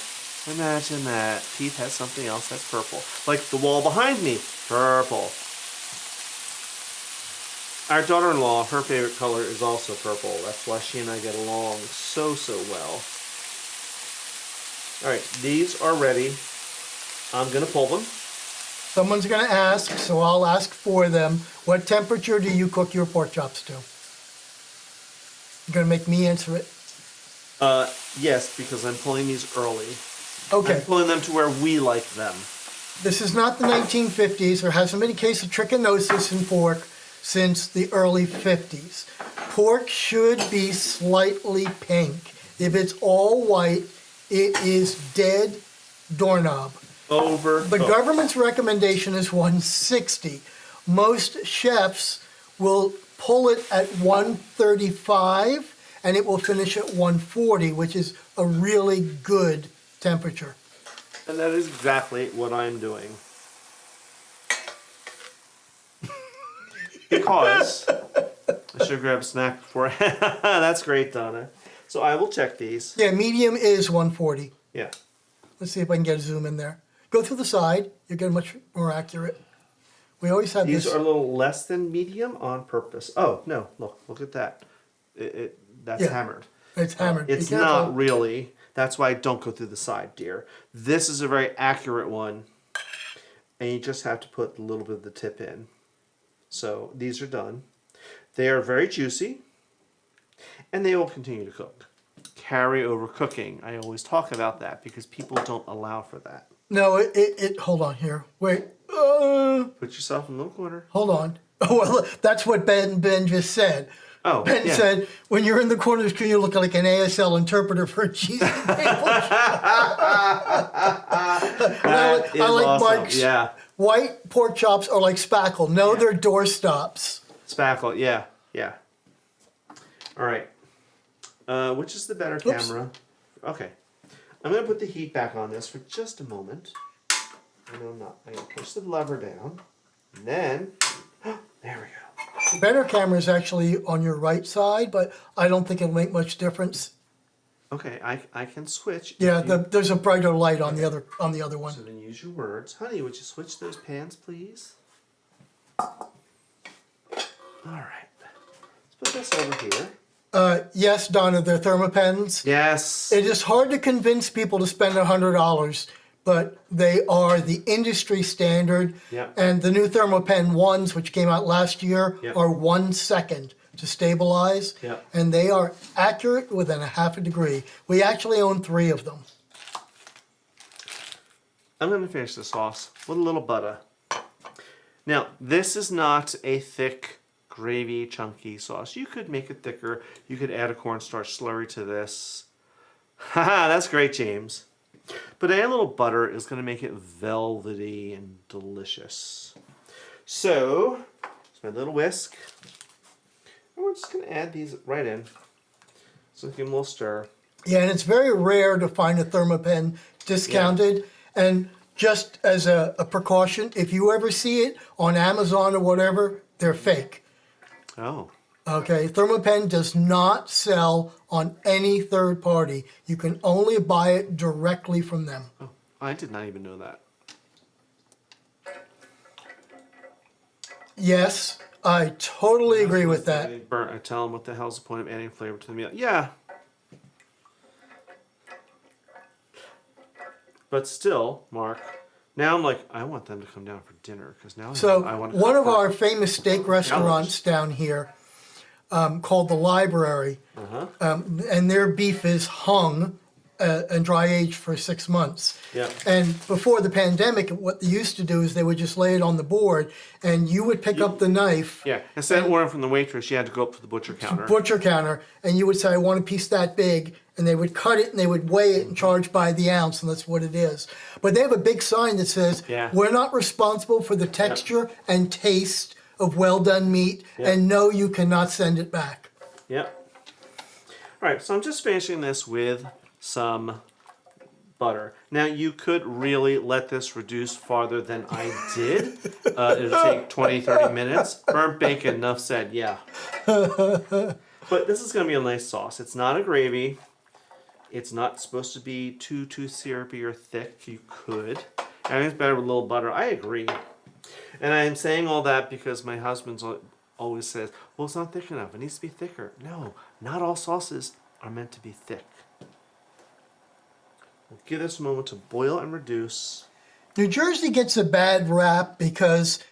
Imagine that. Pete has something else that's purple. Like the wall behind me, purple. Our daughter-in-law, her favorite color is also purple. That's why she and I get along so well. All right, these are ready. I'm gonna pull them. Someone's going to ask, so I'll ask for them. What temperature do you cook your pork chops to? You're going to make me answer it? Yes, because I'm pulling these early. Okay. I'm pulling them to where we like them. This is not the 1950s. There hasn't been a case of trichinosis in pork since the early 50s. Pork should be slightly pink. If it's all white, it is dead doorknob. The government's recommendation is 160. Most chefs will pull it at 135 and it will finish at 140, which is a really good temperature. And that is exactly what I'm doing. Because I should grab a snack before. That's great, Donna. So I will check these. Yeah, medium is 140. Yeah. Let's see if I can get a zoom in there. Go through the side. You'll get much more accurate. We always have These this. are a little less than medium on purpose. Oh, no. Look at that. That's hammered. It's hammered. Be It's careful. not really. That's why I don't go through the side, dear. This is a very accurate one. And you just have to put a little bit of the tip in. So these are done. They are very juicy, and they will continue to cook. Carry over cooking. I always talk about that because people don't allow for that. No, hold on here. Wait. Put yourself in the little corner. Hold on. Oh, well, that's what Ben just said. Oh, Ben yeah. said, when you're in the corner of the screen, you look like an ASL interpreter for a cheesy maple. That is I like awesome. Mike's. Yeah. White pork chops are like spackle. No, they're doorstops. Spackle, yeah, yeah. All right. Which is the better camera? Okay. I'm going to put the heat back on this for just a moment. No, I'm not. I'm going to push the lever down. And then, there we go. The better camera is actually on your right side, but I don't think it'll make much difference. Okay, I can switch. Yeah, there's a brighter light on the other one. So then use your words. Honey, would you switch those pans, please? All right. Let's put this over here. Yes, Donna, they're Thermopens. Yes. It is hard to convince people to spend $100, but they are the industry standard. Yep. And the new Thermopen ones, which came out last year, Yep. are 1 second to stabilize. Yep. And they are accurate within a half a degree. We actually own 3 of them. I'm going to finish the sauce with a little butter. Now, this is not a thick, gravy, chunky sauce. You could make it thicker. You could add a cornstarch slurry to this. Haha, that's great, James. But adding a little butter is going to make it velvety and delicious. So, just my little whisk. And we're just going to add these right in. So give them a little stir. Yeah, and it's very rare to find a Thermopen discounted. And just as a precaution, if you ever see it on Amazon or whatever, they're fake. Oh. Okay, Thermopen does not sell on any third party. You can only buy it directly from them. Oh, I did not even know that. Yes, I totally agree with that. Burnt. I tell them what the hell's the point of adding flavor to the meal. Yeah. But still, Mark, now I'm like, I want them to come down for dinner because now So I want one of our famous steak restaurants down here called the Library, and their beef is hung and dry aged for 6 months. Yeah. And before the pandemic, what they used to do is they would just lay it on the board, and you would pick up the knife. Yeah. Instead of ordering from the waitress, you had to go up to the butcher counter. Butcher counter, and you would say, I want a piece that big, and they would cut it and they would weigh it and charge by the ounce, and that's what it is. But they have a big sign that says, we're not responsible for the texture and taste of well done meat, and no, you cannot send it back. Yep. All right, so I'm just finishing this with some butter. Now, you could really let this reduce farther than I did. It'll take 20, 30 minutes. Burnt bacon, enough said, yeah. But this is going to be a nice sauce. It's not a gravy. It's not supposed to be too syrupy or thick. You could. I think it's better with a little butter. I agree. And I'm saying all that because my husband always says, well, it's not thick enough. It needs to be thicker. No, not all sauces are meant to be thick. We'll give this a moment to boil and reduce. New Jersey gets a bad rap because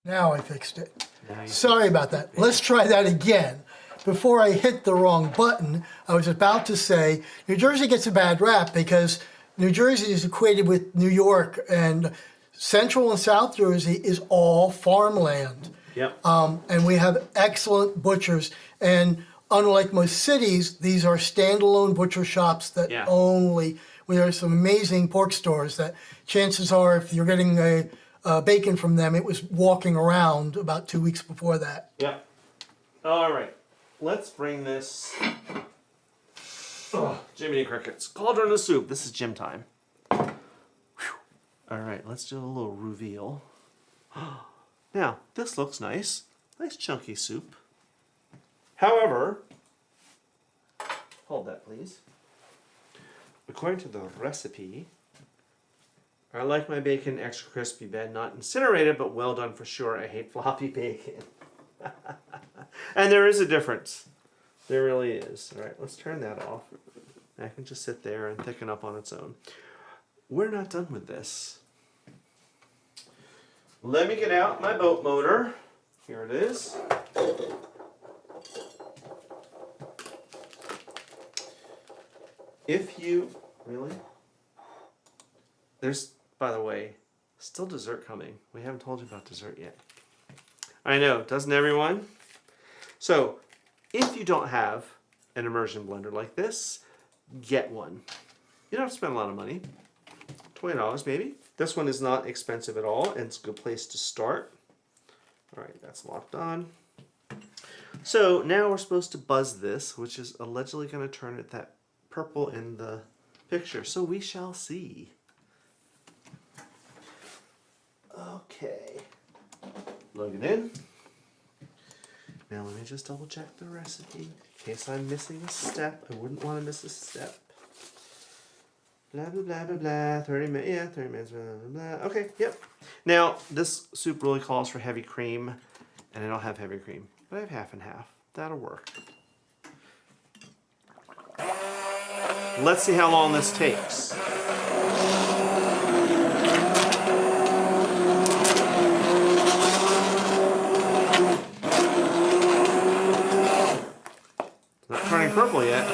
now I fixed it. Sorry about that. Let's try that again. Before I hit the wrong button, I was about to say New Jersey gets a bad rap because New Jersey is equated with New York, and Central and South Jersey is all farmland. Yep. And we have excellent butchers. And unlike most cities, these are standalone butcher shops that there are some amazing pork stores that chances are if you're getting a bacon from them, it was walking around about 2 weeks before that. Yep. All right. Let's bring this. Oh, Jiminy Crickets. Cauldron of soup. This is gym time. Whew. All right. Let's do a little reveal. Now, this looks nice. Nice chunky soup. However, hold that please. According to the recipe, I like my bacon extra crispy, Ben. Not incinerated, but well done for sure. I hate floppy bacon. And there is a difference. There really is. All right, let's turn that off. That can just sit there and thicken up on its own. We're not done with this. Let me get out my boat motor. Here it is. If you, really? There's, by the way, still dessert coming. We haven't told you about dessert yet. I know, doesn't everyone? So, if you don't have an immersion blender like this, get one. You don't have to spend a lot of money. $20 maybe. This one is not expensive at all, and it's a good place to start. All right, that's locked on. So now we're supposed to buzz this, which is allegedly going to turn it that purple in the picture. So we shall see. Okay. Plug it in. Now let me just double check the recipe in case I'm missing a step. I wouldn't want to miss a step. Blah, blah, blah, blah, blah. 30 minutes, yeah, 30 minutes, blah, blah, blah. Okay, yep. Now, this soup really calls for heavy cream, and I don't have heavy cream, but I have half and half. That'll work. Let's see how long this takes. It's not turning purple yet.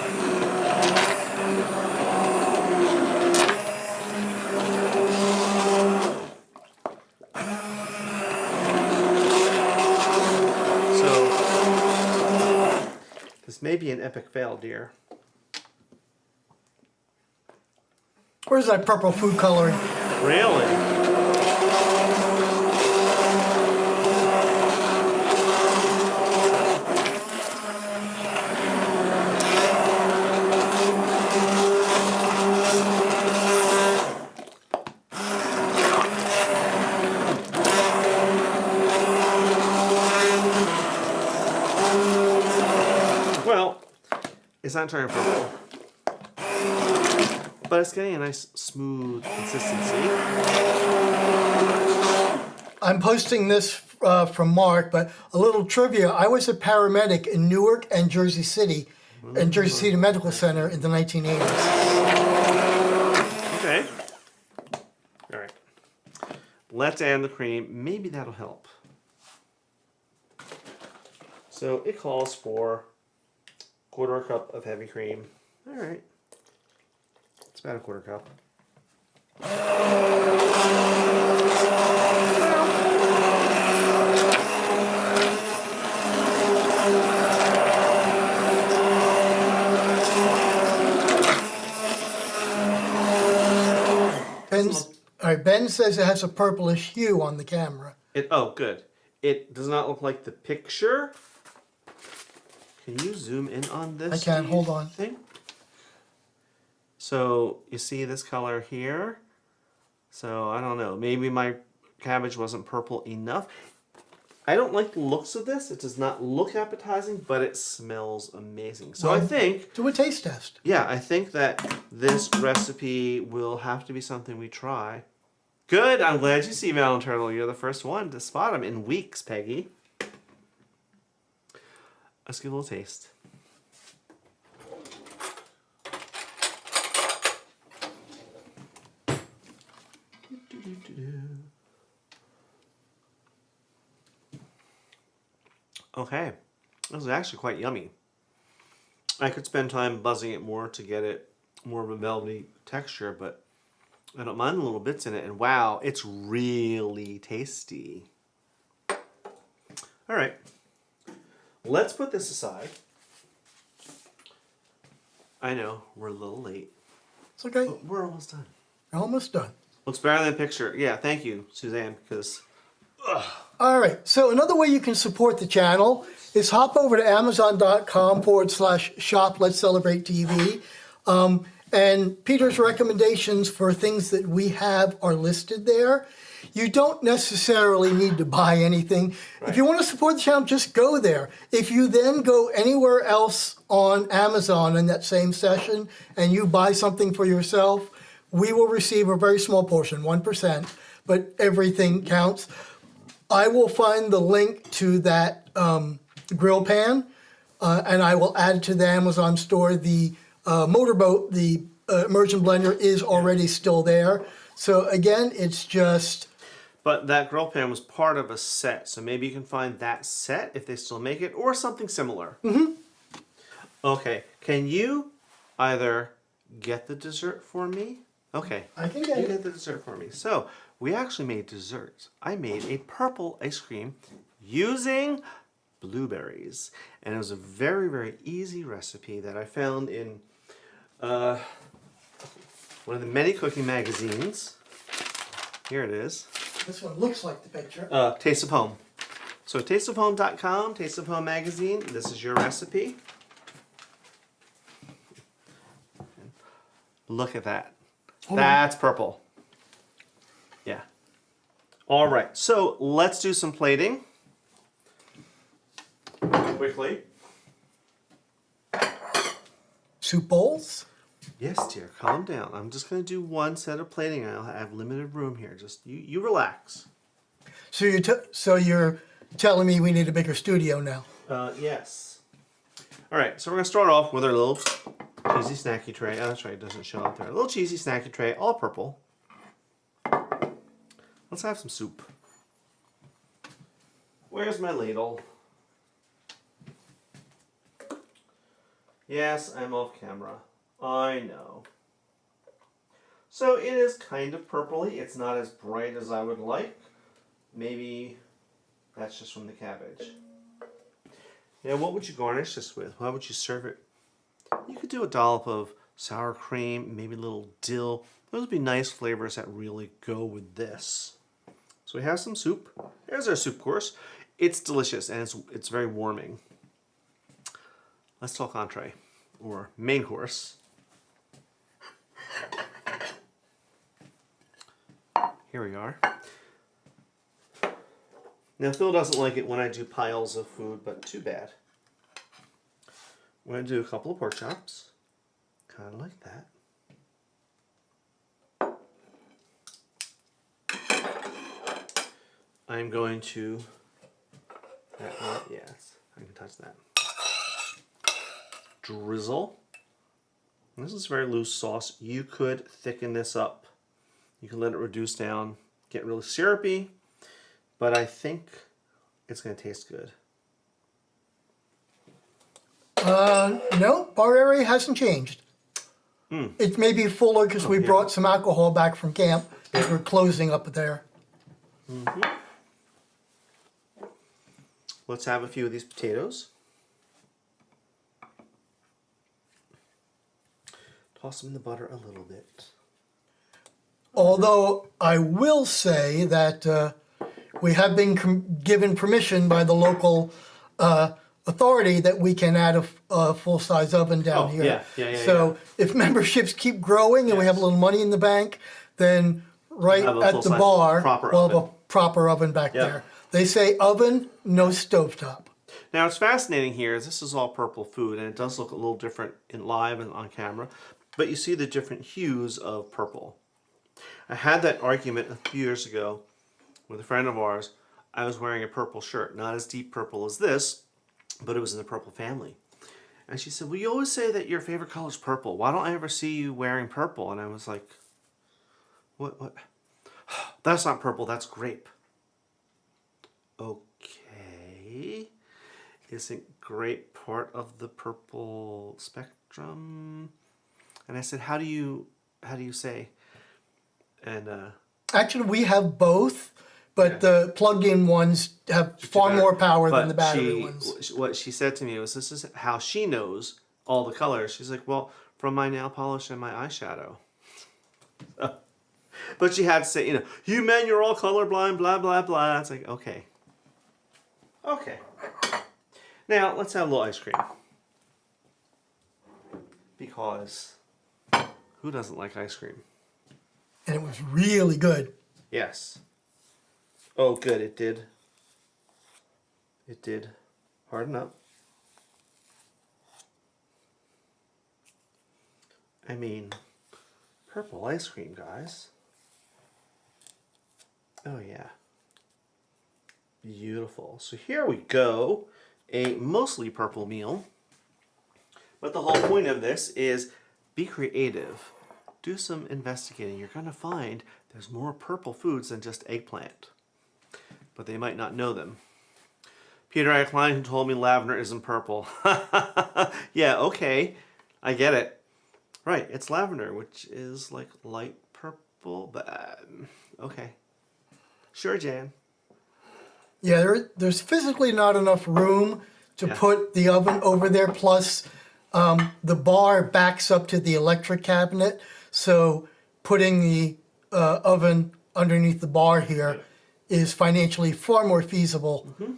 This may be an epic fail, dear. Where's that purple food coloring? Really? Well, it's not turning purple. But it's getting a nice smooth consistency. I'm posting this from Mark, but a little trivia. I was a paramedic in Newark and Jersey City, and Jersey City Medical Center in the 1980s. Okay. All right. Let's add the cream. Maybe that'll help. So it calls for 1/4 cup of heavy cream. All right. It's about 1/4 cup. Ben says it has a purplish hue on the camera. Oh, good. It does not look like the picture. Can you zoom in on this? I can. Hold on. Thing? So you see this color here. So I don't know. Maybe my cabbage wasn't purple enough. I don't like the looks of this. It does not look appetizing, but it smells amazing. So I think... Do a taste test. Yeah, I think that this recipe will have to be something we try. Good. I'm glad you see Mountain Turtle. You're the first one to spot him in weeks, Peggy. Let's give a little taste. Okay, this is actually quite yummy. I could spend time buzzing it more to get it more of a velvety texture, but I don't mind the little bits in it. And wow, it's really tasty. All right, let's put this aside. I know, we're a little late. It's okay. But we're almost done. Almost done. Looks better than the picture. Yeah, thank you, Suzanne, because... All right, so another way you can support the channel is hop over to amazon.com/shop Let's Celebrate TV. And Peter's recommendations for things that we have are listed there. you don't necessarily need to buy anything. If you want to support the channel, just go there. If you then go anywhere else on Amazon in that same session and you buy something for yourself, we will receive a very small portion, 1%, but everything counts. I will find the link to that grill pan, and I will add it to the Amazon store. The motorboat, the immersion blender is already still there. So again, it's just... But that grill pan was part of a set, so maybe you can find that set if they still make it, or something similar. Mm-hmm. Okay, can you either get the dessert for me? Okay, I can get you it. get the dessert for me. So, we actually made desserts. I made a purple ice cream using blueberries. And it was a very, very easy recipe that I found in one of the many cooking magazines. Here it is. This one looks like the picture. Taste of Home. So tasteofhome.com, Taste of Home magazine. This is your recipe. Look at that. That's purple. Yeah. All right. So let's do some plating. Quickly. Soup bowls. Yes, dear. Calm down. I'm just going to do one set of plating. I have limited room here. Just you relax. So you're telling me we need a bigger studio now? Yes. All right. So we're going to start off with our little cheesy snacky tray. Oh, that's right. It doesn't show up there. A little cheesy snacky tray, all purple. Let's have some soup. Where's my ladle? Yes, I'm off camera. I know. So it is kind of purpley. It's not as bright as I would like. Maybe that's just from the cabbage. Now, what would you garnish this with? How would you serve it? You could do a dollop of sour cream, maybe a little dill. Those would be nice flavors that really go with this. So we have some soup. There's our soup course. It's delicious and it's very warming. Let's talk entree or main course. Here we are. Now Phil doesn't like it when I do piles of food, but too bad. We're going to do a couple of pork chops. Kind of like that. I'm going to... yes, I can touch that. Drizzle. This is very loose sauce. You could thicken this up. You can let it reduce down, get really syrupy, but I think it's going to taste good. No, our area hasn't changed. It may be fuller because we brought some alcohol back from camp because we're closing up there. Mm-hmm. Let's have a few of these potatoes. Toss them in the butter a little bit. Although I will say that we have been given permission by the local authority that we can add a full-size oven down here. So if memberships keep growing and we have a little money in the bank, then right at the bar, we'll have a proper oven back there. They say oven, no stovetop. Now what's fascinating here is this is all purple food, and it does look a little different in live and on camera, but you see the different hues of purple. I had that argument a few years ago with a friend of ours. I was wearing a purple shirt, not as deep purple as this, but it was in the purple family. And she said, well, you always say that your favorite color is purple. Why don't I ever see you wearing purple? And I was like, what? That's not purple, that's grape. Okay. Isn't grape part of the purple spectrum? And I said, how do you say? And actually, we have both, but the plug-in ones have far more power than the battery ones. What she said to me was, this is how she knows all the colors. She's like, well, from my nail polish and my eyeshadow. But she had to say, you men, you're all colorblind, blah, blah, blah. It's like, okay. Okay. Now, let's have a little ice cream. Because who doesn't like ice cream? And it was really good. Yes. Oh, good, it did. It did. Harden up. I mean, purple ice cream, guys. Oh, yeah. Beautiful. So here we go. A mostly purple meal. But the whole point of this is be creative. Do some investigating. You're going to find there's more purple foods than just eggplant. But they might not know them. Peter Eggplant, who told me lavender isn't purple. Yeah, okay. I get it. Right, it's lavender, which is like light purple, but okay. Sure, Jan. Yeah, there's physically not enough room to put the oven over there. Plus, the bar backs up to the electric cabinet. So putting the oven underneath the bar here is financially far more feasible. Mm-hmm.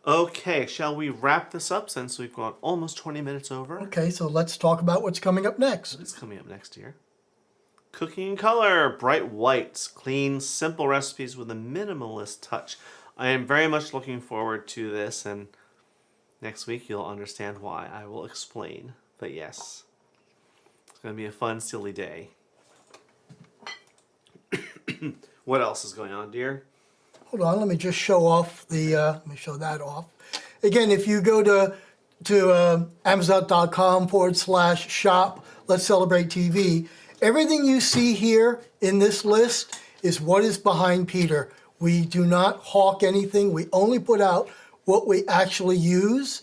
Okay, shall we wrap this up since we've gone almost 20 minutes over? Okay, so let's talk about what's coming up next. What's coming up next year? Cooking in color, bright whites, clean, simple recipes with a minimalist touch. I am very much looking forward to this, and next week you'll understand why. I will explain. But yes, it's going to be a fun, silly day. What else is going on, dear? Hold on, let me just show off the, let me show that off. Again, if you go to Amazon.com/shop, Let's Celebrate TV, everything you see here in this list is what is behind Peter. We do not hawk anything. We only put out what we actually use.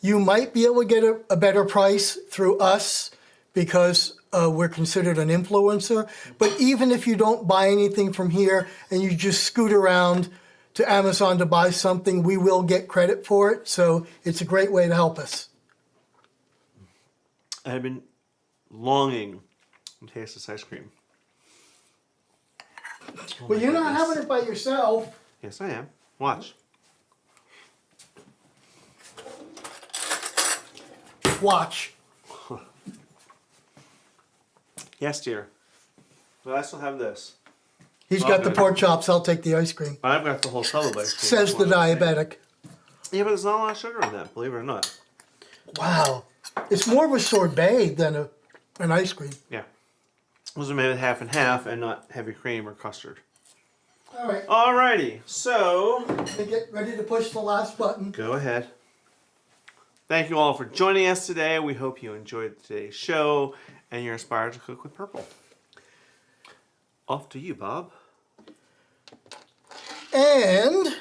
You might be able to get a better price through us because we're considered an influencer. But even if you don't buy anything from here and you just scoot around to Amazon to buy something, we will get credit for it. So it's a great way to help us. I've been longing to taste this ice cream. Oh Well, you're not having it by yourself. Yes, I am. Watch. Watch. Yes, dear. But I still have this. He's got the pork chops. I'll take the ice cream. But I've got the whole sub of ice cream. Says the diabetic. Yeah, but there's not a lot of sugar in that, believe it or not. Wow. It's more of a sorbet than an ice cream. Yeah. Those are made with half and half and not heavy cream or custard. All right. Alrighty, so Let me get ready to push the last button. go ahead. Thank you all for joining us today. We hope you enjoyed today's show and you're inspired to cook with purple. Off to you, Bob. And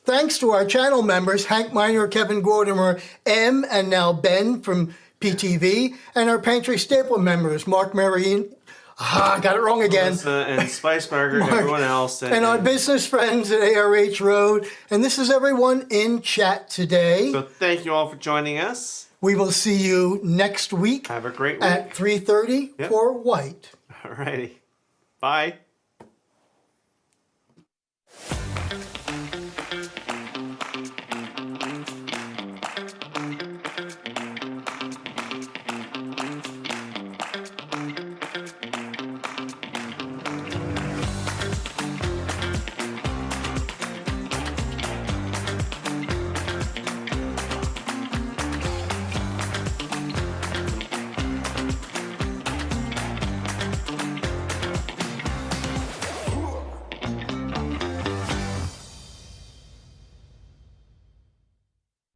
thanks to our channel members, Hank Miner, Kevin Gordimer, M, and now Ben from PTV, and our pantry staple members, Mark Mariena. I got it wrong again. Melissa and Spiceburger and everyone else. And our business friends at ARH Road. And this is everyone in chat today. So thank you all for joining us. We will see you next week. Have a great week. At 3:30 for White. Alrighty. Bye.